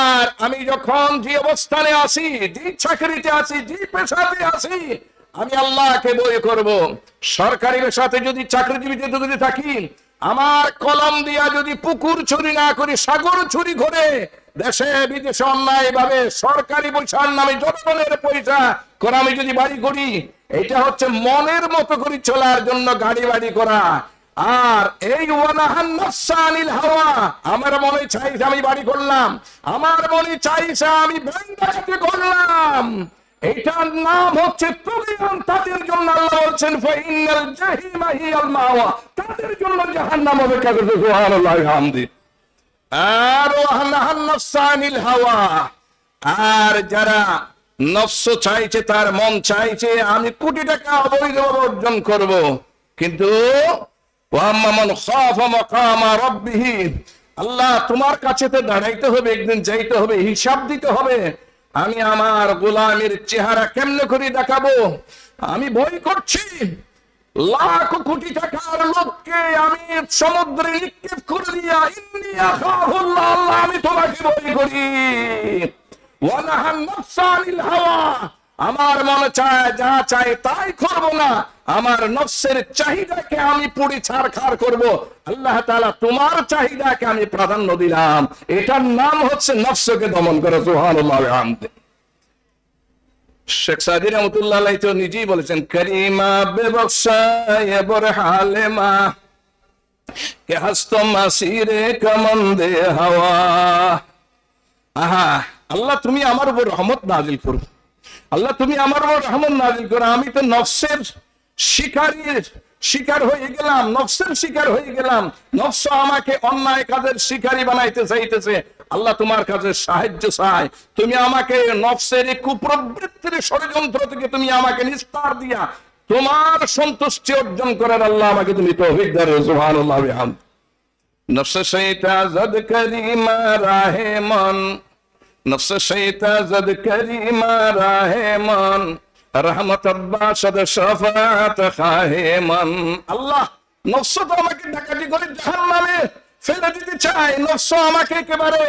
আর আমি যখন যে অবস্থানে আছি, যে চাকরিতে আছি, যে পেশাতে আছি, আমি আল্লাহকে ভয় করব। সরকারি পেশাতে যদি চাকরিজীবীতে যদি থাকি, আমার কলম দিয়া যদি পুকুর চুরি না করি, সাগর চুরি করে দেশে বিদেশে অন্যায় ভাবে সরকারি পয়সার নামে জনগণের পয়সা করে আমি যদি বাড়ি করি, এটা হচ্ছে মনের মতো করে চলার জন্য গাড়ি বাড়ি করা। আর এই ওয়ানাহান নাফসা আনিল হাওয়া, আমার মনে চাইছে আমি বাড়ি করলাম, আমার মনে চাইছে আমি ব্যাংক ডাকাতি করলাম, এটার নাম হচ্ছে তুগয়ান। তাদের জন্য আল্লাহ বলছেন ফাইনাল জাহিমা হিয়াল মাওয়া, তাদের জন্য জাহান্নাম অপেক্ষা করছে। সুবহানাল্লাহ বিহামদি। আর ওয়ানাহান নাফসা আনিল হাওয়া, আর যারা নফস চাইছে, তার মন চাইছে আমি কোটি টাকা অবৈধভাবে অর্জন করব, কিন্তু ওয়াম্মা মান খাফা মাকামা রাব্বিহি, আল্লাহ তোমার কাছে তো দাঁড়াইতে হবে, একদিন যাইতে হবে, হিসাব দিতে হবে। আমি আমার গোলামের চেহারা কেমনে করে দেখাবো? আমি ভয় করছি লাখ কোটি টাকার লোককে আমি সমুদ্রে নিক্ষেপ করে দিয়া, ইন্নী আখাফুল্লাহ, আল্লাহ আমি তোমাকে ভয় করি। ওয়ানাহান নাফসা আনিল হাওয়া, আমার মনে চায় যা চায় তাই করব না, আমার নফসের চাহিদাকে আমি পুড়ি ছারখার করব। আল্লাহ তাআলা তোমার চাহিদাকে আমি প্রাধান্য দিলাম, এটার নাম হচ্ছে নফসকে দমন করা। সুবহানাল্লাহ ওয়া বিহামদি। শেখ সাদি রহমাতুল্লাহ আলাইহি তো নিজেই বলেছেন, করিমা বেবক্সায়ে বর হালেমা কে হাসতো মাসিরে কমন্দে হাওয়া। আহা, আল্লাহ তুমি আমার উপর রহমত নাজিল করো, আল্লাহ তুমি আমার উপর রহমত নাজিল করো। আমি তো নফসের শিকারীর শিকার হয়ে গেলাম, নফসের শিকার হয়ে গেলাম, নফস আমাকে অন্যায় কাজের শিকারী বানাইতে চাইতেছে। আল্লাহ তোমার কাছে সাহায্য চাই, তুমি আমাকে নফসের এই কুপ্রবৃত্তির ষড়যন্ত্র থেকে তুমি আমাকে নিস্তার দিয়া তোমার সন্তুষ্টি অর্জন করার আল্লাহ আমাকে তুমি তৌফিক দাও। সুবহানাল্লাহ বিহাম। নফস শৈতা জদ করিমা রাহে মন, নফস শৈতা জদ করিমা রাহে মন, রহমত বাশদ শাফাত খাহে মন। আল্লাহ নফস তো আমাকে ডাকাতি করে জাহান্নামে ফেলে দিতে চায়, নফস আমাকে একেবারে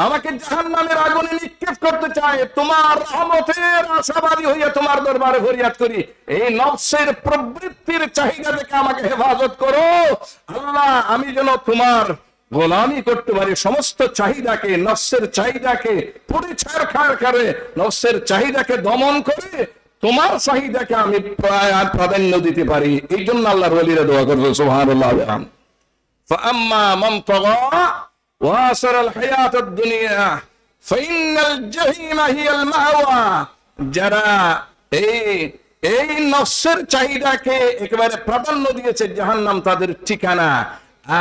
আমাকে জাহান্নামের আগুনে নিক্ষেপ করতে চায়। তোমার রহমতের আশাবাদী হইয়া তোমার দরবারে ফরিয়াদ করি, এই নফসের প্রবৃত্তির চাহিদা থেকে আমাকে হেফাজত করো আল্লাহ, আমি যেন তোমার গোলামি করতে পারি। সমস্ত চাহিদাকে, নফসের চাহিদাকে পরিছাড় করে, নফসের চাহিদাকে দমন করে তোমার চাহিদাকে আমি প্রাধান্য দিতে পারি। এই জন্য আল্লাহর ওলিরা দোয়া করবে। সুবহানাল্লাহ। فأما من طغى وآثر الحياة الدنيا فإن الجحيم هي المأوى। যারা এই নফসের চাহিদাকে একেবারে প্রাধান্য দিয়েছে, জাহান্নাম তাদের ঠিকানা।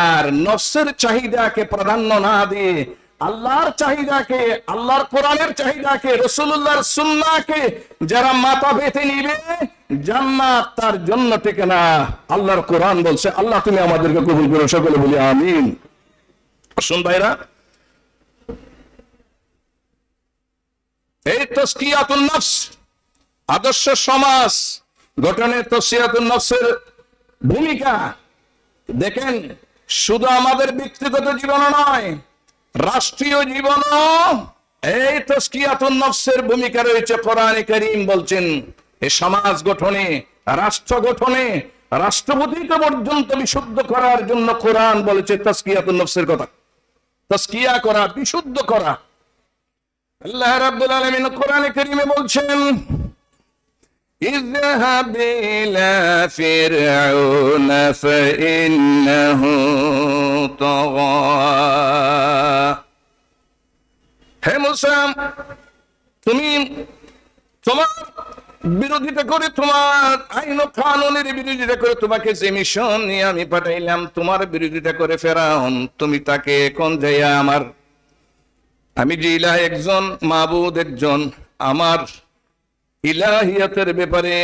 আর নফসের চাহিদাকে প্রাধান্য না দিয়ে আল্লাহর চাহিদাকে, আল্লাহর কোরআনের চাহিদাকে, রাসূলুল্লাহর সুন্নাহকে যারা মাথা পেতে নিবে, জান্নাত তার জন্য ঠিকানা। আল্লাহর কোরআন বলছে। আল্লাহ তুমি আমাদেরকে কবুল করো, সকলে বলি আমিন। শুন ভাইরা, এই তাসকিয়াতুন নফস, আদর্শ সমাজ গঠনে তাসকিয়াতুন নফসের ভূমিকা দেখেন, শুধু আমাদের ব্যক্তিগত জীবন নয়, রাষ্ট্রীয় জীবনও এই তাসকিয়াতুন নফসের ভূমিকা রয়েছে। কোরআনে কারীম বলছেন এই সমাজ গঠনে, রাষ্ট্র গঠনে, রাষ্ট্রপতিকে পর্যন্ত বিশুদ্ধ করার জন্য কোরআন বলেছে তাসকিয়াতুন নফসের কথা। তাসকিয়া করা, বিশুদ্ধ করা। আল্লাহ রাব্বুল আলামিন কোরআনে কারীমে বলছেন ইযহাব ইলা ফিরআউন ফাইন্নাহু তাগা। হে মুসা, তুমি তোমার বিরোধিতা করে, তোমার আইন ও কানুনের বিরোধিতা করে তোমাকে যে মিশন নিয়ে আমি পাঠাইলাম, তোমার বিরোধিতা করে ফেরাউন, তুমি তাকে কোন যাইয়া আমি যে ইলাহ একজন, মাবুদ একজন, আমার ইলাহিয়াতের ব্যাপারে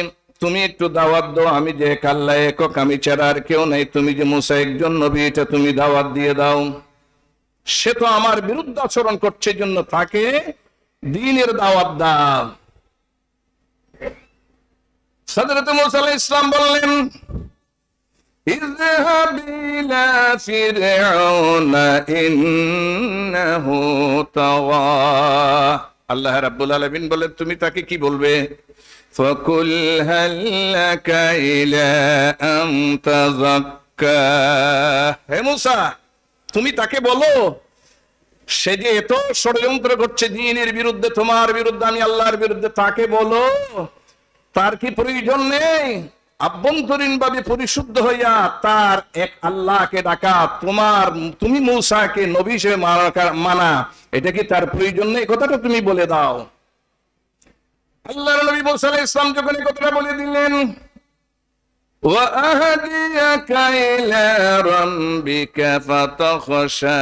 তুমি একটু দাওয়াত দাও। আমি যে আল্লাহ একক, আমি ছাড়া আর কেউ নাই, তুমি যে মুসা একজন নবী, এটা তুমি দাওয়াত দিয়ে দাও। সে তো আমার বিরুদ্ধে আচরণ করছে, জন্য তাকে দ্বীনের দাওয়াত দাও। হযরত মুসা আলাইহিস সালাম বললেন ইযহাব ইলা ফিরআউন ইন্নাহু তাগা। আল্লাহ রাব্বুল আলামিন বলেন তুমি তাকে কি বলবে? ফাকুল হাল লাকা ইলা আন তাযাক্কা। হে মুসা, তুমি তাকে বলো, সে যে এত ষড়যন্ত্র করছে দ্বীনের বিরুদ্ধে, তোমার বিরুদ্ধে, আমি আল্লাহর বিরুদ্ধে, তাকে বলো তার কি প্রয়োজন নেই? আভ্যন্তরীণ ভাবে পরিশুদ্ধ হইয়া তার এক আল্লাহকে ডাকা, তুমি মূসাকে নবী হিসেবে মানা, এটা কি তার প্রয়োজন নেই? কথাটা তুমি বলে দাও। আল্লাহর নবী মূসা আলাইহিস সালাম যখন এই কথাটা বলে দিলেন, ওয়া আহদিয়াকা ইলা রাব্বিকা ফাতাখশা।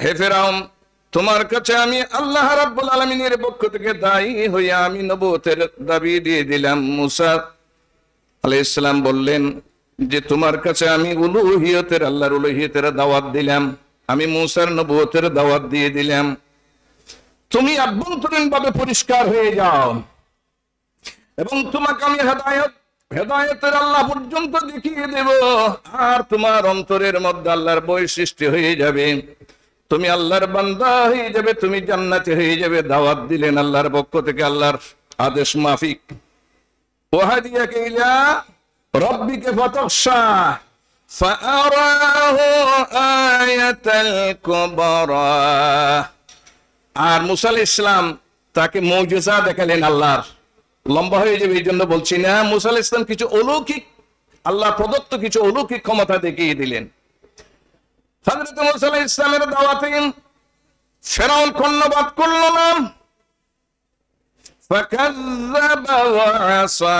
হে ফিরআউন, তোমার কাছে আমি আল্লাহ রাব্বুল আলামিনের পক্ষ থেকে দায়ী হইয়া আমি নবুয়তের দাবি দিয়ে দিলাম। মূসা আলাইহিস সালাম বললেন যে তোমার কাছে আমি উলুহিয়তের, আল্লাহর উলুহিয়তের দাওয়াত দিলাম, আমি মূসার নবুয়তের দাওয়াত দিয়ে দিলাম। তুমি আভ্যন্তরীণ ভাবে পরিষ্কার হয়ে যাও এবং তোমাকে আমি হেদায়েতের আল্লাহ পর্যন্ত দেখিয়ে দেব, আর তোমার অন্তরের মধ্যে আল্লাহর বই সৃষ্টি হয়ে যাবে, তুমি আল্লাহর বান্দা হয়ে যাবে, তুমি জান্নাতে হয়ে যাবে। দাওয়াত দিলেন আল্লাহর পক্ষ থেকে, আল্লাহর আদেশ মাফিক। ওয়াহাদিয়াকা ইলা রাব্বিকা ফাতাখশা ফাআরাহু আয়াতাল কুবরা। আর মূসা আলাইহিস সালাম তাকে মুজিজা দেখালেন আল্লাহর। লম্বা হয়ে যাবে এই জন্য বলছি না। মূসা আলাইহিস সালাম কিছু অলৌকিক, আল্লাহ প্রদত্ত কিছু অলৌকিক ক্ষমতা দেখিয়ে দিলেন। হযরত মূসা আলাইহিস সালামের দাওয়াতে ফিরআউন কর্ণপাত করল না। ফাকাযযাবা ওয়া আসা।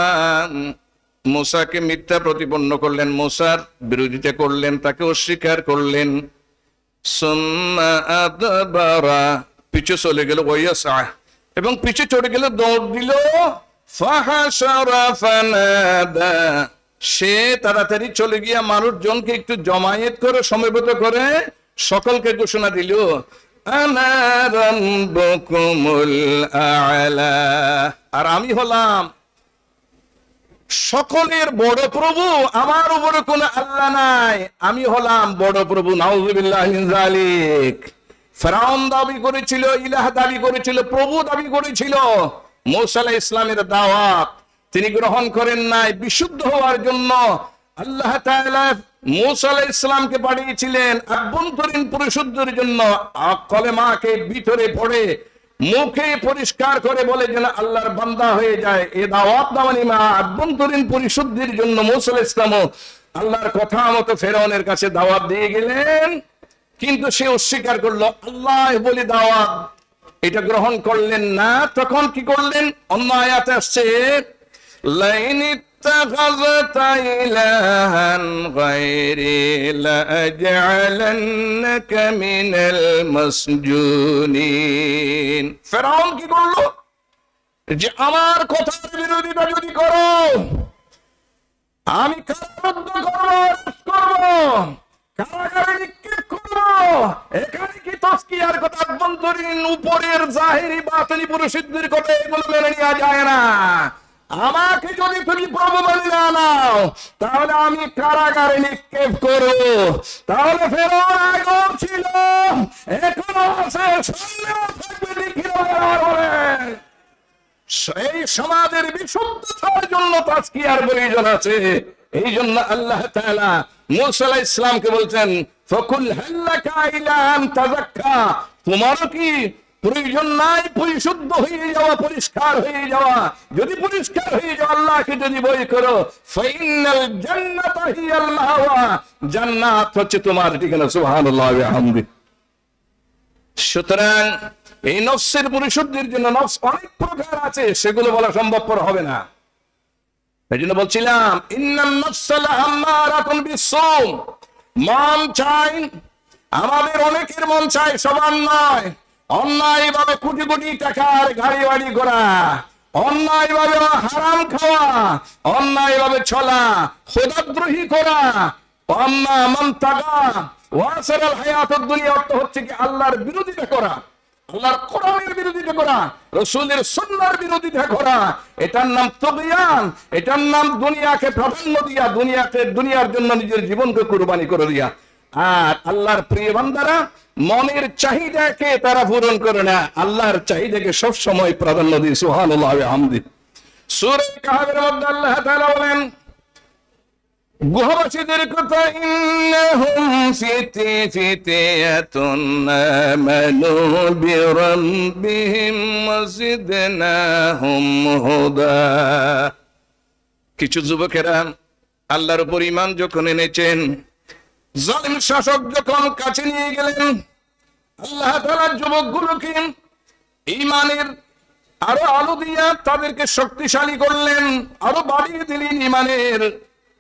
মুসাকে মিথ্যা প্রতিপন্ন করলেন, মুসার বিরোধিতা করলেন, তাকে অস্বীকার করলেন। সুম্মা আদবারা, পিছু চলে গেল, ওয়ায়াসা, এবং পিছু চলে গেল, দৌড় দিল। ফাহাশারা ফানাদা, সে তাড়াতাড়ি চলে গিয়া মানুষজনকে একটু জমায়েত করে, সমবেত করে সকলকে ঘোষণা দিল, আনা রাব্বুকুমুল আ'লা, আর আমি হলাম সকলের বড় প্রভু, আমার উপরে কোন আল্লাহ নাই, আমি হলাম বড় প্রভু। নাউযুবিল্লাহি মিন যালিক। ফিরআউন দাবি করেছিল, ইলাহ দাবি করেছিল, প্রভু দাবি করেছিল। মূসা আলাইহিস সালামের দাওয়াত তিনি গ্রহণ করেন নাই। বিশুদ্ধ হওয়ার জন্য আল্লাহ তাআলা মূসা আলাইহিস সালামকে পাঠিয়েছিলেন আভ্যন্তরীণ পরিশুদ্ধির জন্য। কলেমাকে ভিতরে পড়ে মুখে পরিষ্কার করে বলে যেন আল্লাহর বান্দা হয়ে যায়। এই দাওয়াত দাওয়ানি মা আভ্যন্তরীণ পরিশুদ্ধির জন্য মূসা আলাইহিস সালাম আল্লাহর কথা মতো ফেরাউনের কাছে দাওয়াত দিয়ে গেলেন, কিন্তু সে অস্বীকার করলো। আল্লাহ বলে দাওয়াত এটা গ্রহণ করলেন না। তখন কি করলেন? অন্য আয়াতে আসছে, লাইন ইত্তাখাযতা ইলাহান গায়রি লাআজআলান্নাকা মিনাল মাসজুনিন। ফেরাউন কি করলো? যে আমার কথার বিরোধিতা যদি করো আমি কারারুদ্ধ করবো, কারাগারে নিক্ষেপ করবো। এখানে কি তাসকিয়ার কথা, আভ্যন্তরীণ উপরের জাহিরি বাতিনি পরিশুদ্ধির কথা এগুলো মেনে নেওয়া যায় না। আমাকে যদি তুমি প্রভু বলে না নাও তাহলে আমি কারাগারে নিক্ষেপ করবো। তাহলে ফেরাউন আগেও ছিল, এখনো আছে, সামনেও থাকবে। এই সমাজের বিশুদ্ধতার জন্য তাসকিয়ার প্রয়োজন আছে। এই জন্য আল্লাহ তাআলা মূসা আলাইহিস সালামকে বলছেন, ফাকুল হাল্লাকা ইলা আন তাযাক্কা, তোমারও কি প্রয়োজন নাই পরিশুদ্ধ হয়ে যাওয়া, পরিষ্কার হয়ে যাওয়া? যদি পরিষ্কার হয়ে যাও, আল্লাহকে যদি ভয় করো, ফাইনাল জান্নাতা হিয়াল মাওয়া, জান্নাত হচ্ছে তোমার ঠিকানা। সুবহানাল্লাহ ওয়া বিহামদি। সুতরাং এই নফসের পরিশুদ্ধির জন্য নফস অনেক প্রকার আছে, সেগুলো বলা সম্ভবপর হবে না। এই জন্য বলছিলাম, ইন্নান নাফসা লাআম্মারাতুন বিসসূ, মন চাই, আমাদের অনেকের মন চাই, সবার নয়। অন্যায় ভাবে কোটি কোটি টাকার গাড়ি বাড়ি করা, অন্যায় ভাবে হারাম খাওয়া, অন্যায় ভাবে চলা, খোদাদ্রোহী করা, মান তাগা ওয়াসারাল হায়াতুদ দুনিয়া, অর্থ হচ্ছে কি আল্লাহর বিরোধিতা করা, আল্লাহর কোরআনের বিরোধিতা করা, রাসূলের সুন্নাহর বিরোধিতা করা। এটার নাম তাগয়ান, এটার নাম দুনিয়াকে প্রাধান্য দিয়া, দুনিয়ার জন্য নিজের জীবনকে কুরবানি করে দিয়া। আর আল্লাহর প্রিয় বান্দারা মনের চাহিদাকে তারা পূরণ করে না, আল্লাহর চাহিদাকে সব সময় প্রাধান্য দিয়ে। সুবহানাল্লাহ ওয়া বিহামদি। সূরা কাহফের মধ্যে আল্লাহ তাআলা বলেন গুহাবাসীদের কথা, ইন্নাহুম ফিতয়াতুন আমানু বিরাব্বিহিম ওয়াজিদনাহুম হুদা। কিছু যুবকেরা আল্লাহর উপর ঈমান যখন এনেছেন, জালিম শাসক যখন কাছে নিয়ে গেলেন, আল্লাহ তাআলা যুবকগুলোকে ঈমানের আরো আলো দিয়া তাদেরকে শক্তিশালী করলেন, আরো বাড়িয়ে দিলেন, ঈমানের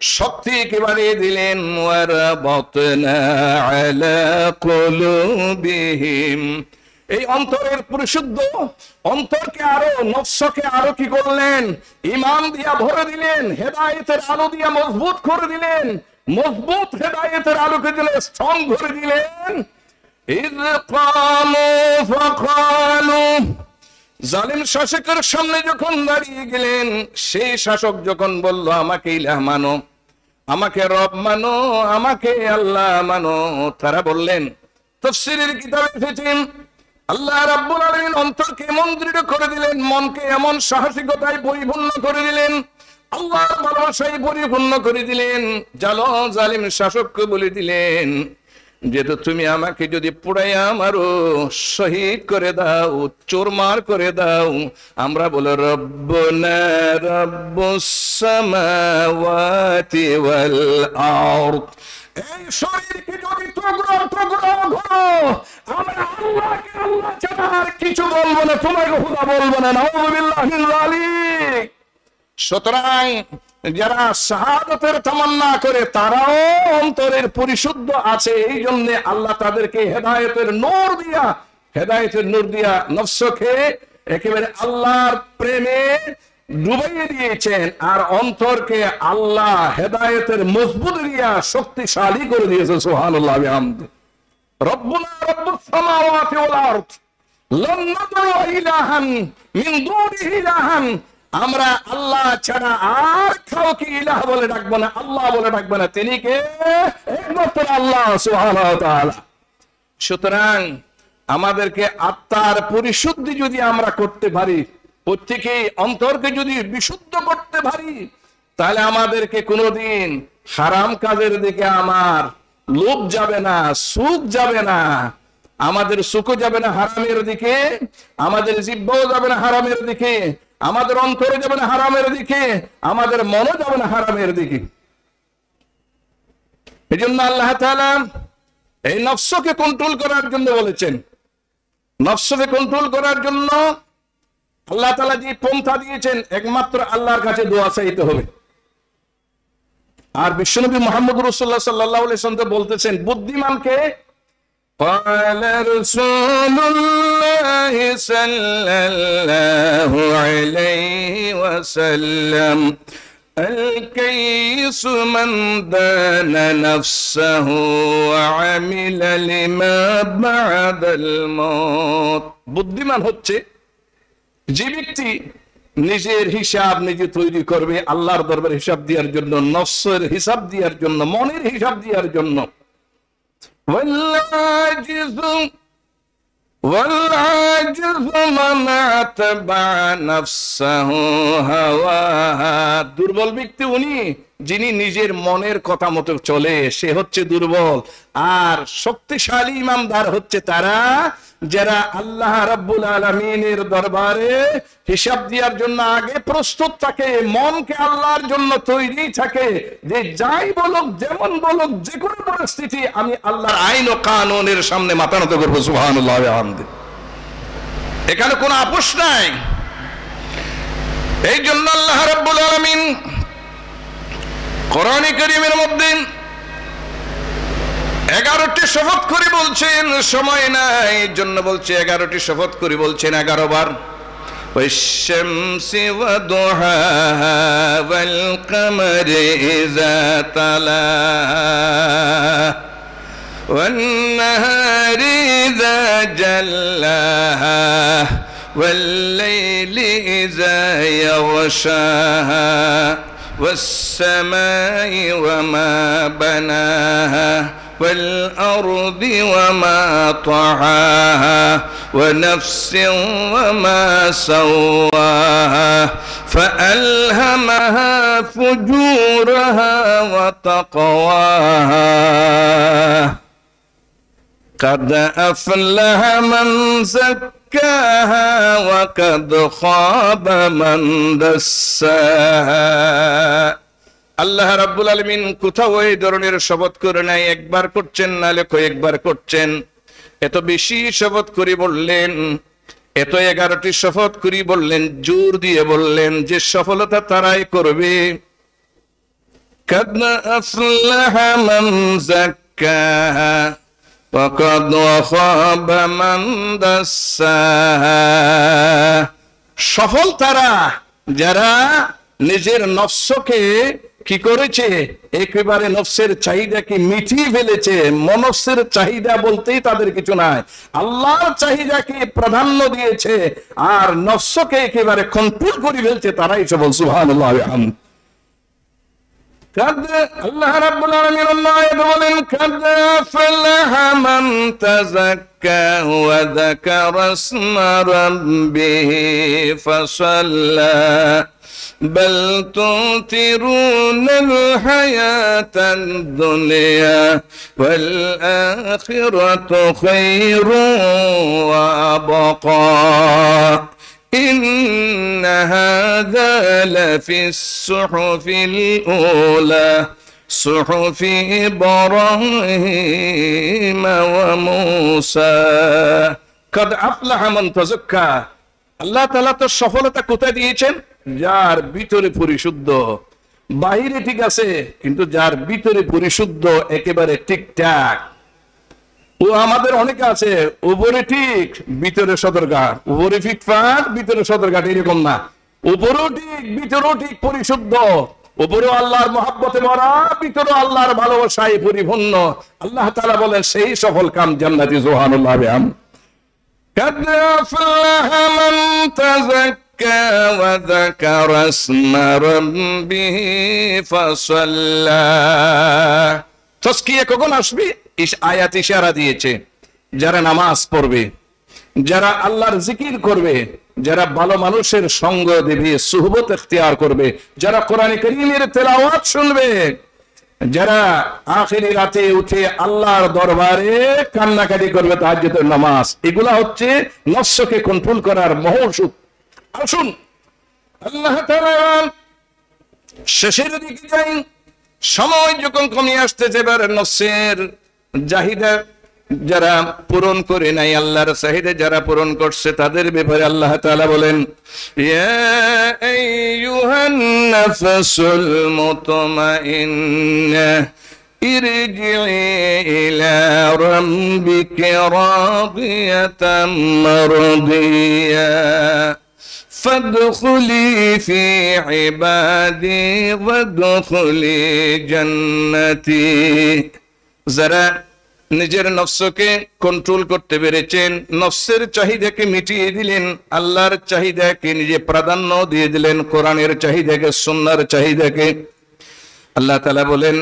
শক্তিকে বাড়িয়ে দিলেন। ওয়ারাবাতনা আলা কুলুবিহিম, এই অন্তরের পরিশুদ্ধ অন্তরকে আরো, নফসকে আরো কি করলেন? ঈমান দিয়া ভরে দিলেন, হেদায়েতের আলো দিয়া মজবুত করে দিলেন, মজবুত হেদায়েতের আলোকে দিলে স্ট্রং করে দিলেন। ইয ক্বামু ফাকালু, জালিম শাসকের সামনে যখন দাঁড়িয়ে গেলেন, সেই শাসক যখন বলল আমাকে ইলাহ মানো, আমাকে রব মানো, আমাকে আল্লাহ মানো, তারা বললেন, তাফসীরের কিতাবে এসেছে আল্লাহ রাব্বুল আলামিন অন্তরকে এমন দৃঢ় করে দিলেন, মনকে এমন সাহসিকতায় পরিপূর্ণ করে দিলেন, আল্লাহর ভালোবাসায় পরিপূর্ণ করে দিলেন। জালিম শাসককে বলে দিলেন, যেহেতু তুমি আমাকে যদি পুড়াইয়া মারো, শহীদ করে দাও, চোরমার করে দাও, আমরা বলো রব্বুনা রব্বুস সামাওয়াতি ওয়াল আরদ, এই শরীরকে যদি টুকরো টুকরো করো, আমরা আল্লাহকে আল্লাহ ছাড়া আর কিছু বলবো না, তোমাকে খোদা বলবো না। নাউযুবিল্লাহি মিন যালিক। সুতরাং যারা শাহাদাতের তামান্না করে তারাও অন্তরের পরিশুদ্ধ আছে, এই জন্য আল্লাহ তাদেরকে হেদায়েতের নূর দিয়া নফসকে একেবারে আল্লাহর প্রেমে ডুবাইয়ে দিয়েছেন, আর অন্তরকে আল্লাহ হেদায়েতের মজবুত দিয়া শক্তিশালী করে দিয়েছে। সুবহানাল্লাহ ওয়া বিহামদি। রব্বুনা রব্বুস সামাওয়াতি ওয়াল আরদ লান নাদউ ইলাহান মিন দুনিহি ইলাহান, আমরা আল্লাহ ছাড়া আর কাউকে ইলাহ বলে ডাকবো না, আল্লাহ বলে ডাকবো না, তিনি কে? একমাত্র আল্লাহ সুবহানাহু ওয়া তাআলা। সুতরাং আমাদেরকে আত্মার পরিশুদ্ধি যদি আমরা করতে পারি, প্রত্যেকেই অন্তরকে যদি বিশুদ্ধ করতে পারি, তাহলে আমাদেরকে কোনোদিন হারাম কাজের দিকে আমার লোভ যাবে না, সুখ যাবে না, আমাদের সুখও যাবে না হারামের দিকে, আমাদের জিহ্বাও যাবে না হারামের দিকে, আমাদের অন্তরে যাবে না হারামের দিকে, আমাদের মনও যাবে না হারামের দিকে। এই জন্য আল্লাহ তাআলা এই নফসকে কন্ট্রোল করার জন্য বলেছেন। নফসকে কন্ট্রোল করার জন্য আল্লাহ তাআলা যে পন্থা দিয়েছেন, একমাত্র আল্লাহর কাছে দোয়া চাইতে হবে। আর বিশ্বনবী মুহাম্মদ রাসূলুল্লাহ সাল্লাল্লাহু আলাইহি ওয়াসাল্লাম বলতেছেন, বুদ্ধিমানকে قال رسول الله صلى الله عليه وسلم الكيس من دان نفسه وعمل لما بعد الموت। বুদ্ধিমান হচ্ছে যে ব্যক্তি নিজের হিসাব নিজে তৈরি করবে আল্লাহর দরবারে হিসাব দেওয়ার জন্য, নফসের হিসাব দেওয়ার জন্য, মনের হিসাব দেওয়ার জন্য। দুর্বল ব্যক্তি উনি যিনি নিজের মনের কথা মতো চলে, সে হচ্ছে দুর্বল। আর শক্তিশালী ইমানদার হচ্ছে তারা যারা আল্লাহ রাব্বুল আলামিনের দরবারে হিসাব দেওয়ার জন্য আগে প্রস্তুত থাকে, মনকে আল্লাহর জন্য তৈরি থাকে, যে যাই বলুক যেমন বলুক যে কোনো পরিস্থিতি আমি আল্লাহর আইন ও কানুনের সামনে মাথা নত করবো। সুবহানাল্লাহ ওয়া বিহামদি। এখানে কোনো আপোষ নাই। এই জন্য আল্লাহ রাব্বুল আলামিন কোরআনে কারীমের মধ্যে 11টি শপথ করে বলছেন, সময় নাই এই জন্য বলছে 11টি শপথ করে বলছেন 11 বার। والشمس وضحاها والقمر إذا تلاها والنهار إذا جلاها والليل إذا يغشاها والسماء وما بناها والأرض وما طحاها ونفس وما سواها فألهمها فجورها وتقواها قد أفلح من زكاها وقد خاب من دساها। আল্লাহ রাব্বুল আলামিন কোথাও এই ধরনের শপথ করে নাই, একবার করছেন নাহলে কয়েকবার করছেন, এত বেশি শপথ করে বললেন, এত 11টি শপথ করে বললেন, জোর দিয়ে বললেন যে সফলতা তারাই করবে। কাদ আফলাহা মান যাক্কাহা ওয়া কাদ খাবা মান দাসসাহা। সফল তারা যারা নিজের নফসকে কি করেছে, একেবারে নফসের চাহিদাকে মিটিয়ে ফেলেছে। মনফসের চাহিদা বলতেই তাদের কিছু নাই, আল্লাহর চাহিদাকে প্রাধান্য দিয়েছে আর নফসকে একেবারে কন্ট্রোল করে ফেলছে, তারাই সফল। সুবহানাল্লাহ ওয়া বিহামদি। আল্লাহ রাব্বুল আলামিন বলেন, কাদ আফলাহা মান তাযাক্কা ওয়া যাকারা ইসমা রাব্বিহি ফাসাল্লা بل تؤثرون الحياة الدنيا والآخرة خير وأبقى إن هذا لفي الصحف الأولى صحف إبراهيم وموسى قد أفلح من تزكى। আল্লাহ তাআলা তো সফলতা কোথায় দিয়েছেন? যার ভিতরে পরিশুদ্ধ, বাহিরে ঠিক আছে, কিন্তু যার ভিতরে পরিশুদ্ধ, একেবারে ঠিকঠাক। ও আমাদের অনেকে আছে উপরে ঠিক ভিতরে সদরঘাট, উপরে ফিটফাট ভিতরে সদরঘাট, এরকম না। উপরেও ঠিক ভিতরেও ঠিক পরিশুদ্ধ, উপরেও আল্লাহর মহাব্বতে ভরা, ভিতরেও আল্লাহর ভালোবাসায় পরিপূর্ণ। আল্লাহ তাআলা বলেন সেই সফল কাম জান্নাতি। সুবহানাল্লাহ। قد أفلح من تزكى وذكر اسم ربه فصلى। তাজকিয়া কখন আসবে? আয়াত ইশারা দিয়েছে, যারা নামাজ পড়বে, যারা আল্লাহর জিকির করবে, যারা ভালো মানুষের সঙ্গ দেবে, সুহবত ইখতিয়ার করবে, যারা কোরআন কারীমের তেলাওয়াত শুনবে, যারা আখিরি রাতে উঠে আল্লাহর দরবারে কান্নাকাটি করবে, তাহাজ্জুদের নামাজ, এগুলা হচ্ছে নফসকে কন্ট্রোল করার মহৌষধ। আসুন আল্লাহ তাআলা শেষের দিকে যাই। সময় যখন কমে আসতেছে, এবার নফসের চাহিদা যারা পূরণ করে নাই, আল্লাহর চাহিদা যারা পূরণ করছে, তাদের ব্যাপারে আল্লাহ তাআলা বলেন, ইয়া আইয়ুহান নাফসুল মুতমাইন্না ইরজিই ইলা রাব্বিকা রাদিয়াতাম মারদিয়া ফাদখুলি ফি ইবাদি ওয়াদখুলি জান্নাতি। যারা নিজের নফসকে কন্ট্রোল করতে পেরেছেন, নফসের চাহিদাকে মিটিয়ে দিলেন, আল্লাহর চাহিদাকে নিজে প্রাধান্য দিয়ে দিলেন, কোরআনের চাহিদাকে, সুন্নাহর চাহিদাকে, আল্লাহ তাআলা বলেন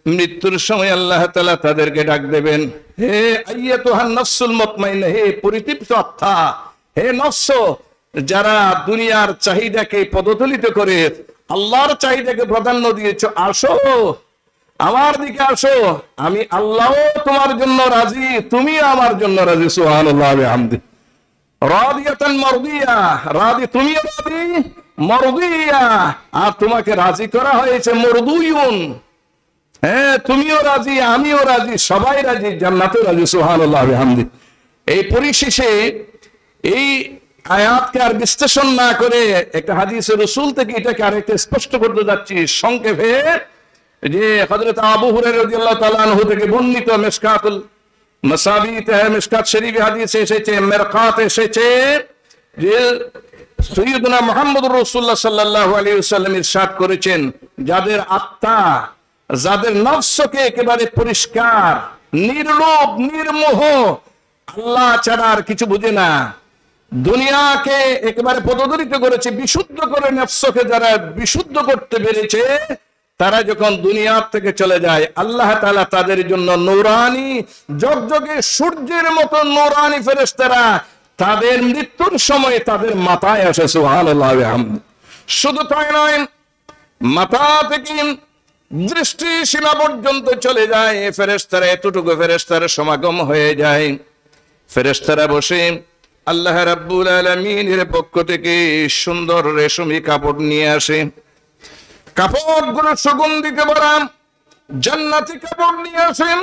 মৃত্যুর সময় আল্লাহ তাআলা তাদেরকে ডাক দেবেন, হে আইয়াতুহান নাফসুল মুতমাইন্না, হে পরিতৃপ্ত আত্মা, হে নফস যারা দুনিয়ার চাহিদাকে পদদলিত করে আল্লাহর চাহিদাকে প্রাধান্য দিয়েছো, আসো আমার দিকে আসো, আমি আল্লাহ তোমার জন্য রাজি, তুমি আমার জন্য রাজি। সুবহানাল্লাহ ওয়া বিহামদি। রাদিয়াতান মারদিয়া, রাদি তুমি রাদি, মারদিয়া আর তোমাকে রাজি করা হয়েছে মারদুয়ুন। হ্যাঁ, তুমিও রাজি, আমিও রাজি, সবাই রাজি, জান্নাতে রাজি। সুবহানাল্লাহ ওয়া বিহামদি। এই পরিশেষে এই আয়াতকে আর বিশ্লেষণ না করে একটা হাদিসের রাসূল থেকে এটাকে আরেকটু স্পষ্ট করতে যাচ্ছি সংক্ষেপে, যে হযরত আবু হুরায়রা রাদিয়াল্লাহু তাআলা আনহু থেকে বর্ণিত মিশকাতুল মাসাবিতে, মিশকাত শরীফে হাদিসে এসেছে, মিরকাতে এসেছে, যে সাইয়্যিদুনা মুহাম্মদুর রাসূলুল্লাহ সাল্লাল্লাহু আলাইহি ওয়াসাল্লাম ইরশাদ করেছেন, যাদের আত্মা, যাদের নফসকে একেবারে পরিষ্কার, নির্লোভ, নির্মোহ, আল্লাহ ছাড়া আর কিছু বুঝে না, দুনিয়াকে একেবারে পদদলিত করেছে, বিশুদ্ধ করে নফসকে যারা বিশুদ্ধ করতে পেরেছে, তারা যখন দুনিয়া থেকে চলে যায়, আল্লাহ তাআলা তাদের জন্য নূরানি, ঝকঝকে সূর্যের মতো নূরানি ফেরেশতারা তাদের মৃত্যুর সময় তাদের মাথায় আসে। সুবহানাল্লাহ ওয়া বিহামদি। শুধু তাই নয়, মাথা থেকে দৃষ্টি সীমা পর্যন্ত চলে যায় ফেরেশতারা, এতটুকু ফেরেশতার সমাগম হয়ে যায়। ফেরেশতারা বসে আল্লাহ রাব্বুল আলামিনের পক্ষ থেকে সুন্দর রেশমি কাপড় নিয়ে আসে, কাপড়গুলো সুগন্ধিত ভরা জান্নাতি কাপড় নিয়ে আসেন।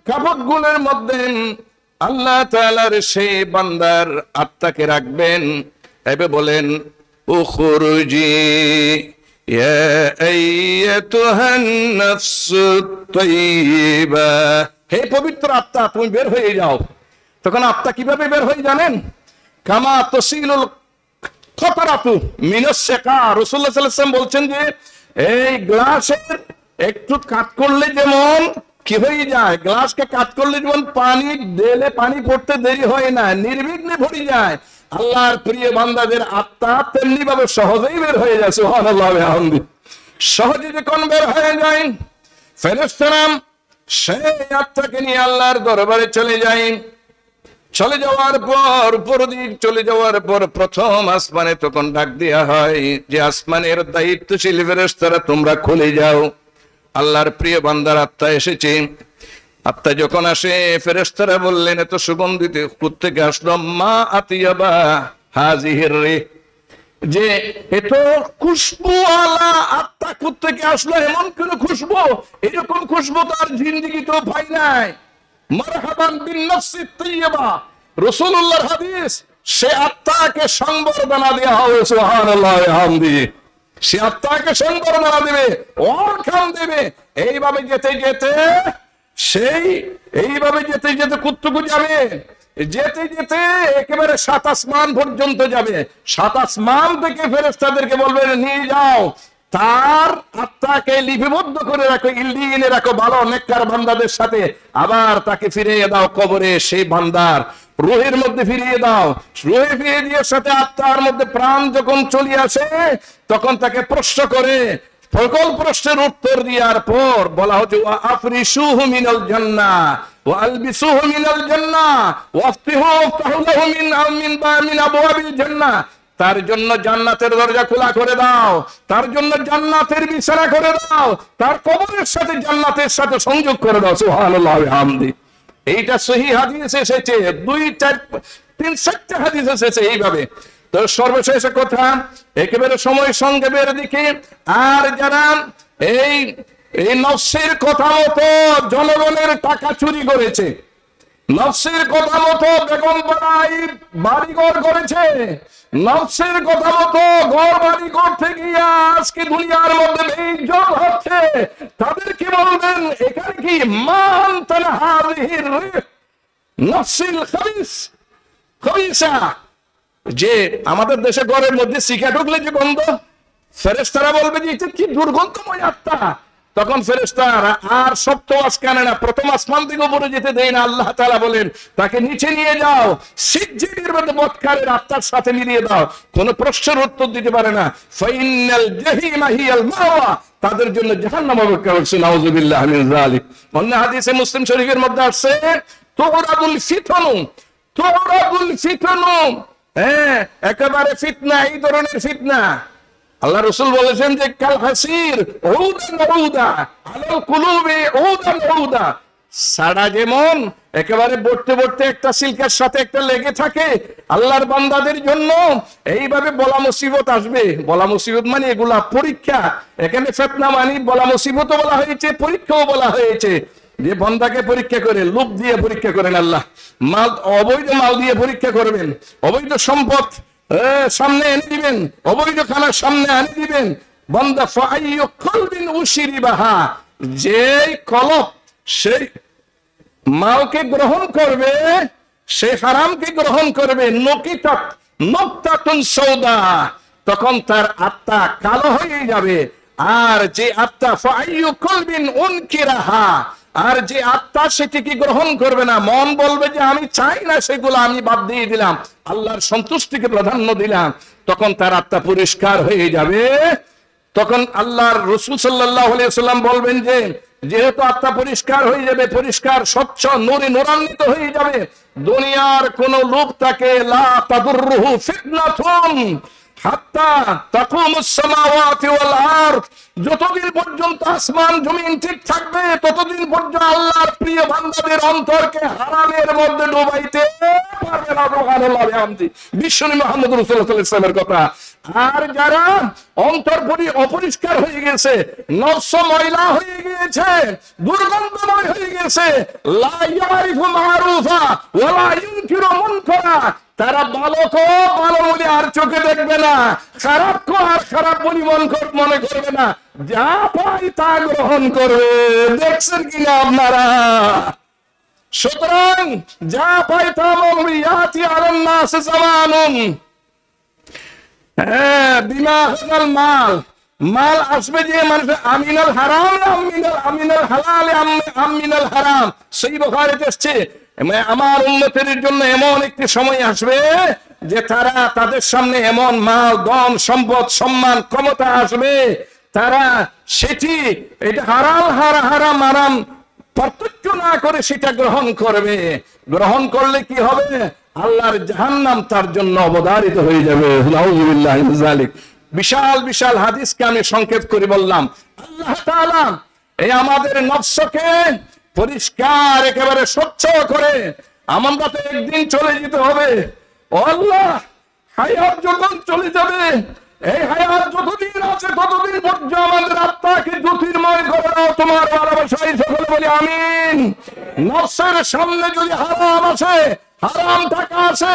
কাপড়গুলোর মধ্যে আল্লাহ তাআলার সেই বান্দার আত্মাকে রাখবেন, এবে বলেন উখরুজি ইয়া আইয়াতুহান নাফসুত তাইয়্যিবা, হে পবিত্র আত্মা তুমি বের হয়ে যাও। তখন আত্মা কিভাবে বের হয়ে জানেন? কামা তসিলুল খতরাতু মিনাস শাকা। রাসূলুল্লাহ সাল্লাল্লাহু আলাইহি ওয়াসাল্লাম বলছেন যে এই গ্লাসের একটু কাট করলে যেমন কি হয়ে যায়, গ্লাসকে কাট করলে যেমন পানি ঢেলে পানি পড়তে দেরি হয় না, নির্বিঘ্নে ভরে যায়, আল্লাহর প্রিয় বান্দাদের আত্মা তেমনি ভাবে সহজেই বের হয়ে যায়। সুবহানাল্লাহ ওয়া বিহামদি। সহজে যখন বের হয়ে যায়, ফেরেশতারা সেই আত্মাকে নিয়ে আল্লাহর দরবারে চলে যায়। চলে যাওয়ার পর, উপরদিক চলে যাওয়ার পর প্রথম আসমানে তখন ডাক দেয়া হয় যে আসমানের দায়িত্বশীল ফেরেশতারা তোমরা খুলে যাও, আল্লাহর প্রিয় বান্দার আত্মা এসেছে। আত্মা যখন আসে, ফেরেশতারা বললেন এত সুগন্ধিত কোত্থেকে আসলো? মা আতিয়াবা হাজিহির রে, যে এত খুশবু আলা আত্মা কোত্থেকে আসলো, এমন কোন খুশবু, এরকম খুশবু তার জিন্দেগিতেও পাই নাই। মারহাবান বিন নাফসিত তাইয়্যিবা, রাসূলুল্লাহর হাদিস, সে আত্মাকে সংবর্ধনা দেওয়া হবে। সুবহানাল্লাহ ওয়া বিহামদি। সে আত্মাকে সম্বর্ধনা দেবে, ওয়ালকাম দেবে। এইভাবে যেতে যেতে এইভাবে যেতে যেতে কুত্তুকু যাবে, যেতে যেতে একেবারে 7 আসমান পর্যন্ত যাবে। 7 আসমান থেকে ফেরেশতাদেরকে বলবেন নিয়ে যাও, তার আত্মাকে লিপিবদ্ধ করে রাখো, ইল্লিনে রাখো ভালো নেককার বান্দাদের সাথে। আবার তাকে ফিরিয়ে দাও কবরে, সেই বান্দার রুহের মধ্যে ফিরিয়ে দাও। রুহে ফিরিয়ে দিয়ে সাথে আত্মার মধ্যে প্রাণ যখন চলে আসে, তখন তাকে প্রশ্ন করে, সকল প্রশ্নের উত্তর দেওয়ার পর বলা হচ্ছে ওয়া আফরিশুহু মিনাল জান্নাহ ওয়া আলবিসুহু মিনাল জান্নাহ ওয়া আফতিহু লাহু মিন আবওয়াবিল জান্নাহ। তার জন্য জান্নাতের দরজা খোলা করে দাও, তার জন্য জান্নাতের বিছানা করে দাও, তার কবরের সাথে জান্নাতের সাথে সংযোগ করে দাও। সুবহানাল্লাহ ওয়া বিহামদি। এইটা সহিহ হাদিসে এসেছে, 2, 4, 3, 4টা হাদিস এসেছে এইভাবে। তো সর্বশেষ কথা, একেবারে সময় সংক্ষেপের দিকে, আর যারা এই নফসের কথা মতো জনগণের টাকা চুরি করেছে, নফসের কথা মতো বেগম বাড়াই বাড়িঘর করেছে, নফসের কথা মতো ঘর বাড়ি করতে গিয়ে আজকে দুনিয়ার মধ্যে বেইজ্জত হচ্ছে, তাদেরকে বলবেন এখানে কি মান তানহারির নফসিল খবিসা, যে আমাদের দেশে ঘরের মধ্যে শিখা ঢুকলে যে গন্ধ, ফেরেশতারা বলবে যে এটা কি দুর্গন্ধময় আত্মা। তখন ফেরেশতারা আর সপ্তম আসমানে না, প্রথম আসমান থেকে উপরে যেতে দেয় না। আল্লাহ তাআলা বলেন তাকে নিচে নিয়ে যাও, সিজ্জিনের মধ্যে বৎকারের আত্মার সাথে মিলিয়ে দাও। কোন প্রশ্নের উত্তর দিতে পারে না। ফাইনাল জাহিমা হিয়াল মাওয়া, তাদের জন্য জাহান্নাম অপেক্ষা করছে। নাউযুবিল্লাহ মিন যালিক। অন্য হাদিসে মুসলিম শরীফের মধ্যে আছে তুরাদুল ফিতনু, হ্যাঁ একেবারে ফিতনা, এই ধরনের ফিতনা। আল্লাহ রাসূল বলেছেন যে কাল হাসির উদান উদা আলাল কুলুবি উদান উদা, সাড়া যেমন একেবারে বড়তে বড়তে একটা সিল্কের সাথে একটা লেগে থাকে, আল্লাহর বান্দাদের জন্য এইভাবে বলা মুসিবত আসবে। বলা মুসিবত মানে এগুলা পরীক্ষা, এখানে ফিতনা মানে বলা মুসিবতও বলা হয়েছে, পরীক্ষাও বলা হয়েছে। যে বান্দাকে পরীক্ষা করে, লোভ দিয়ে পরীক্ষা করেন আল্লাহ, মাল অবৈধ মাল দিয়ে পরীক্ষা করবেন, অবৈধ সম্পদ সামনে এনে দিবেন, অবৈধ খানা সামনে এনে দিবেন। বান্দা ফাইয়ু কলবিন উশরিবাহা, যেই কলব সেই মালকে গ্রহণ করবে, সে হারামকে গ্রহণ করবে, নকতাতুন সৌদা, তখন তার আত্মা কালো হয়ে যাবে। আর যে আত্মা ফাইয়ু কলবিন উনকিরাহা, আর যে আত্মা সেটিকে গ্রহণ করবে না, মন বলবে যে আমি চাই না সেগুলো, আমি বাদ দিয়ে দিলাম, আল্লাহর সন্তুষ্টিকে প্রাধান্য দিলাম, তখন তার আত্মা পরিষ্কার হয়ে যাবে। তখন আল্লাহর রাসূল সাল্লাল্লাহু আলাইহি ওয়াসাল্লাম বলবেন যে যেহেতু আত্মা পরিষ্কার হয়ে যাবে, পরিষ্কার স্বচ্ছ নূরে নূরান্বিত হয়ে যাবে, দুনিয়ার কোন লোক তাকে লা তাদুররুহু ফিতনাতুন হাত্তা তাকুমুস সামাওয়াতি ওয়াল আরদ, যতদিন পর্যন্ত আসমান জমিন ঠিক থাকবে ততদিন পর্যন্ত আল্লাহর প্রিয় বান্দাদের অন্তরকে হারামের মধ্যে ডুবাইতে পারবে না। সুবহানাল্লাহ বিহামদি, বিশ্বনবী মুহাম্মদ রাসূলুল্লাহ সাল্লাল্লাহু আলাইহি ওয়াসাল্লামের কথা। আর যারা অন্তর অপরিষ্কার হয়ে গেছে, নফস ময়লা হয়ে গিয়েছে, দুর্গন্ধময় হয়ে গেছে, লা ইয়ারিফু মারুফা ওয়া লা ইনকিরু মুনকারা, তারা ভালোকে ভালো বলে আর চোখে দেখবে না, খারাপকে আর খারাপ বলি মনে করবে না, যা পাই তা গ্রহণ করবে। দেখছেন কিনা আপনারা? সুতরাং যা পাই তা ইয়াতি আলান নাস জামানুন, হ্যাঁ বিমা হালাল মাল আসবে যে মানুষ আমিনাল হারাম আমিনাল হালাল আমিনাল হারাম। সেই বুখারীতে এসেছে আমার উম্মতের জন্য এমন একটি সময় আসবে যে তারা তাদের সামনে এমন মাল ধন সম্পদ সম্মান ক্ষমতা আসবে, তারা সেটি এটা হারাম হারাম পার্থক্য না করে সেটা গ্রহণ করবে। গ্রহণ করলে কি হবে? আল্লাহর জাহান্নাম তার জন্য অবধারিত হয়ে যাবে। নাউযুবিল্লাহি মিন যালিক। বিশাল বিশাল হাদিসকে আমি সংক্ষেপ করে বললাম। আল্লাহ তাআলা এই আমাদের নফসকে পরিষ্কার একেবারে স্বচ্ছ করে, আমরা তো একদিন চলে যেতে হবে। ও আল্লাহ, হায়াত যখন চলে যাবে, এই হায়াত যতদিন আছে ততদিন পর্যন্ত আমাদের আত্মাকে জ্যোতির্ময় করে দাও তোমার ভালোবাসায়। সকলে বলি আমিন। নফসের সামনে যদি হারাম আছে, হারাম টাকা আছে,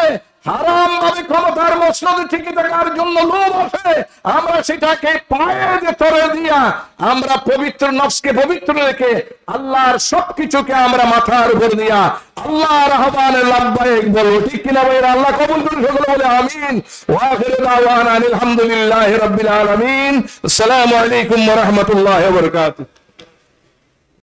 হারাম ভাবে ক্ষমতার মসনদে টিকে থাকার জন্য লোভ আসে, আমরা সেটাকে পায়ে ধরে দিয়া আমরা পবিত্র নফসকে পবিত্র রেখে আল্লাহর সবকিছুকে আমরা মাথার উপর দিয়া আল্লাহর আহ্বানে লাব্বাইক বলো, ঠিক কিনা ভাইরা? আল্লাহ কবুল করুন, সকলে বলে আমিন। ওয়া আখিরু দাওয়ানা আলহামদুলিল্লাহি রাব্বিল আলামিন। আসসালামু আলাইকুম ওয়া রাহমাতুল্লাহি ওয়া বারাকাতুহু।